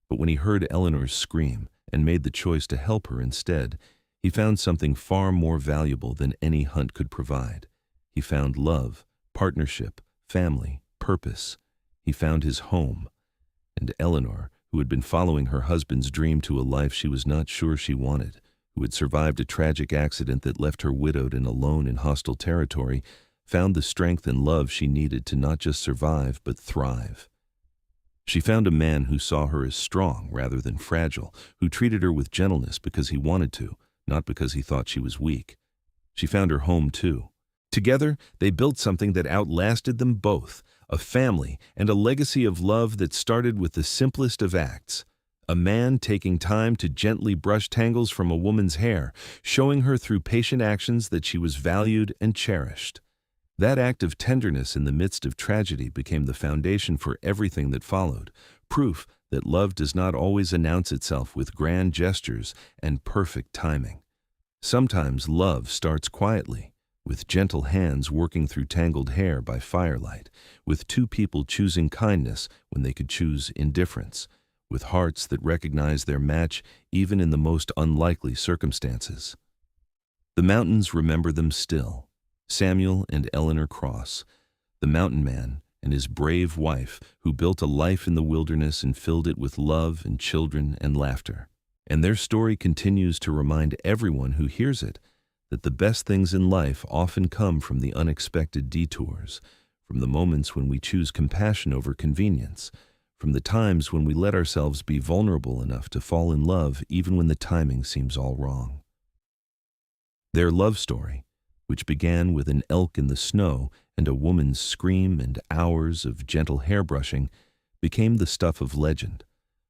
But when he heard Eleanor's scream and made the choice to help her instead, he found something far more valuable than any hunt could provide. He found love, partnership, family, purpose. He found his home. And Eleanor, who had been following her husband's dream to a life she was not sure she wanted, who had survived a tragic accident that left her widowed and alone in hostile territory, found the strength and love she needed to not just survive, but thrive. She found a man who saw her as strong rather than fragile, who treated her with gentleness because he wanted to, not because he thought she was weak. She found her home too. Together, they built something that outlasted them both, a family and a legacy of love that started with the simplest of acts. A man taking time to gently brush tangles from a woman's hair, showing her through patient actions that she was valued and cherished. That act of tenderness in the midst of tragedy became the foundation for everything that followed, proof that love does not always announce itself with grand gestures and perfect timing. Sometimes love starts quietly, with gentle hands working through tangled hair by firelight, with two people choosing kindness when they could choose indifference, with hearts that recognize their match even in the most unlikely circumstances. The mountains remember them still. Samuel and Eleanor Cross, the mountain man and his brave wife who built a life in the wilderness and filled it with love and children and laughter. And their story continues to remind everyone who hears it that the best things in life often come from the unexpected detours, from the moments when we choose compassion over convenience, from the times when we let ourselves be vulnerable enough to fall in love even when the timing seems all wrong. Their love story, which began with an elk in the snow and a woman's scream and hours of gentle hairbrushing, became the stuff of legend,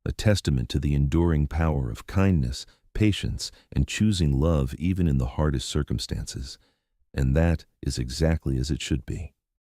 a testament to the enduring power of kindness, patience, and choosing love even in the hardest circumstances. And that is exactly as it should be.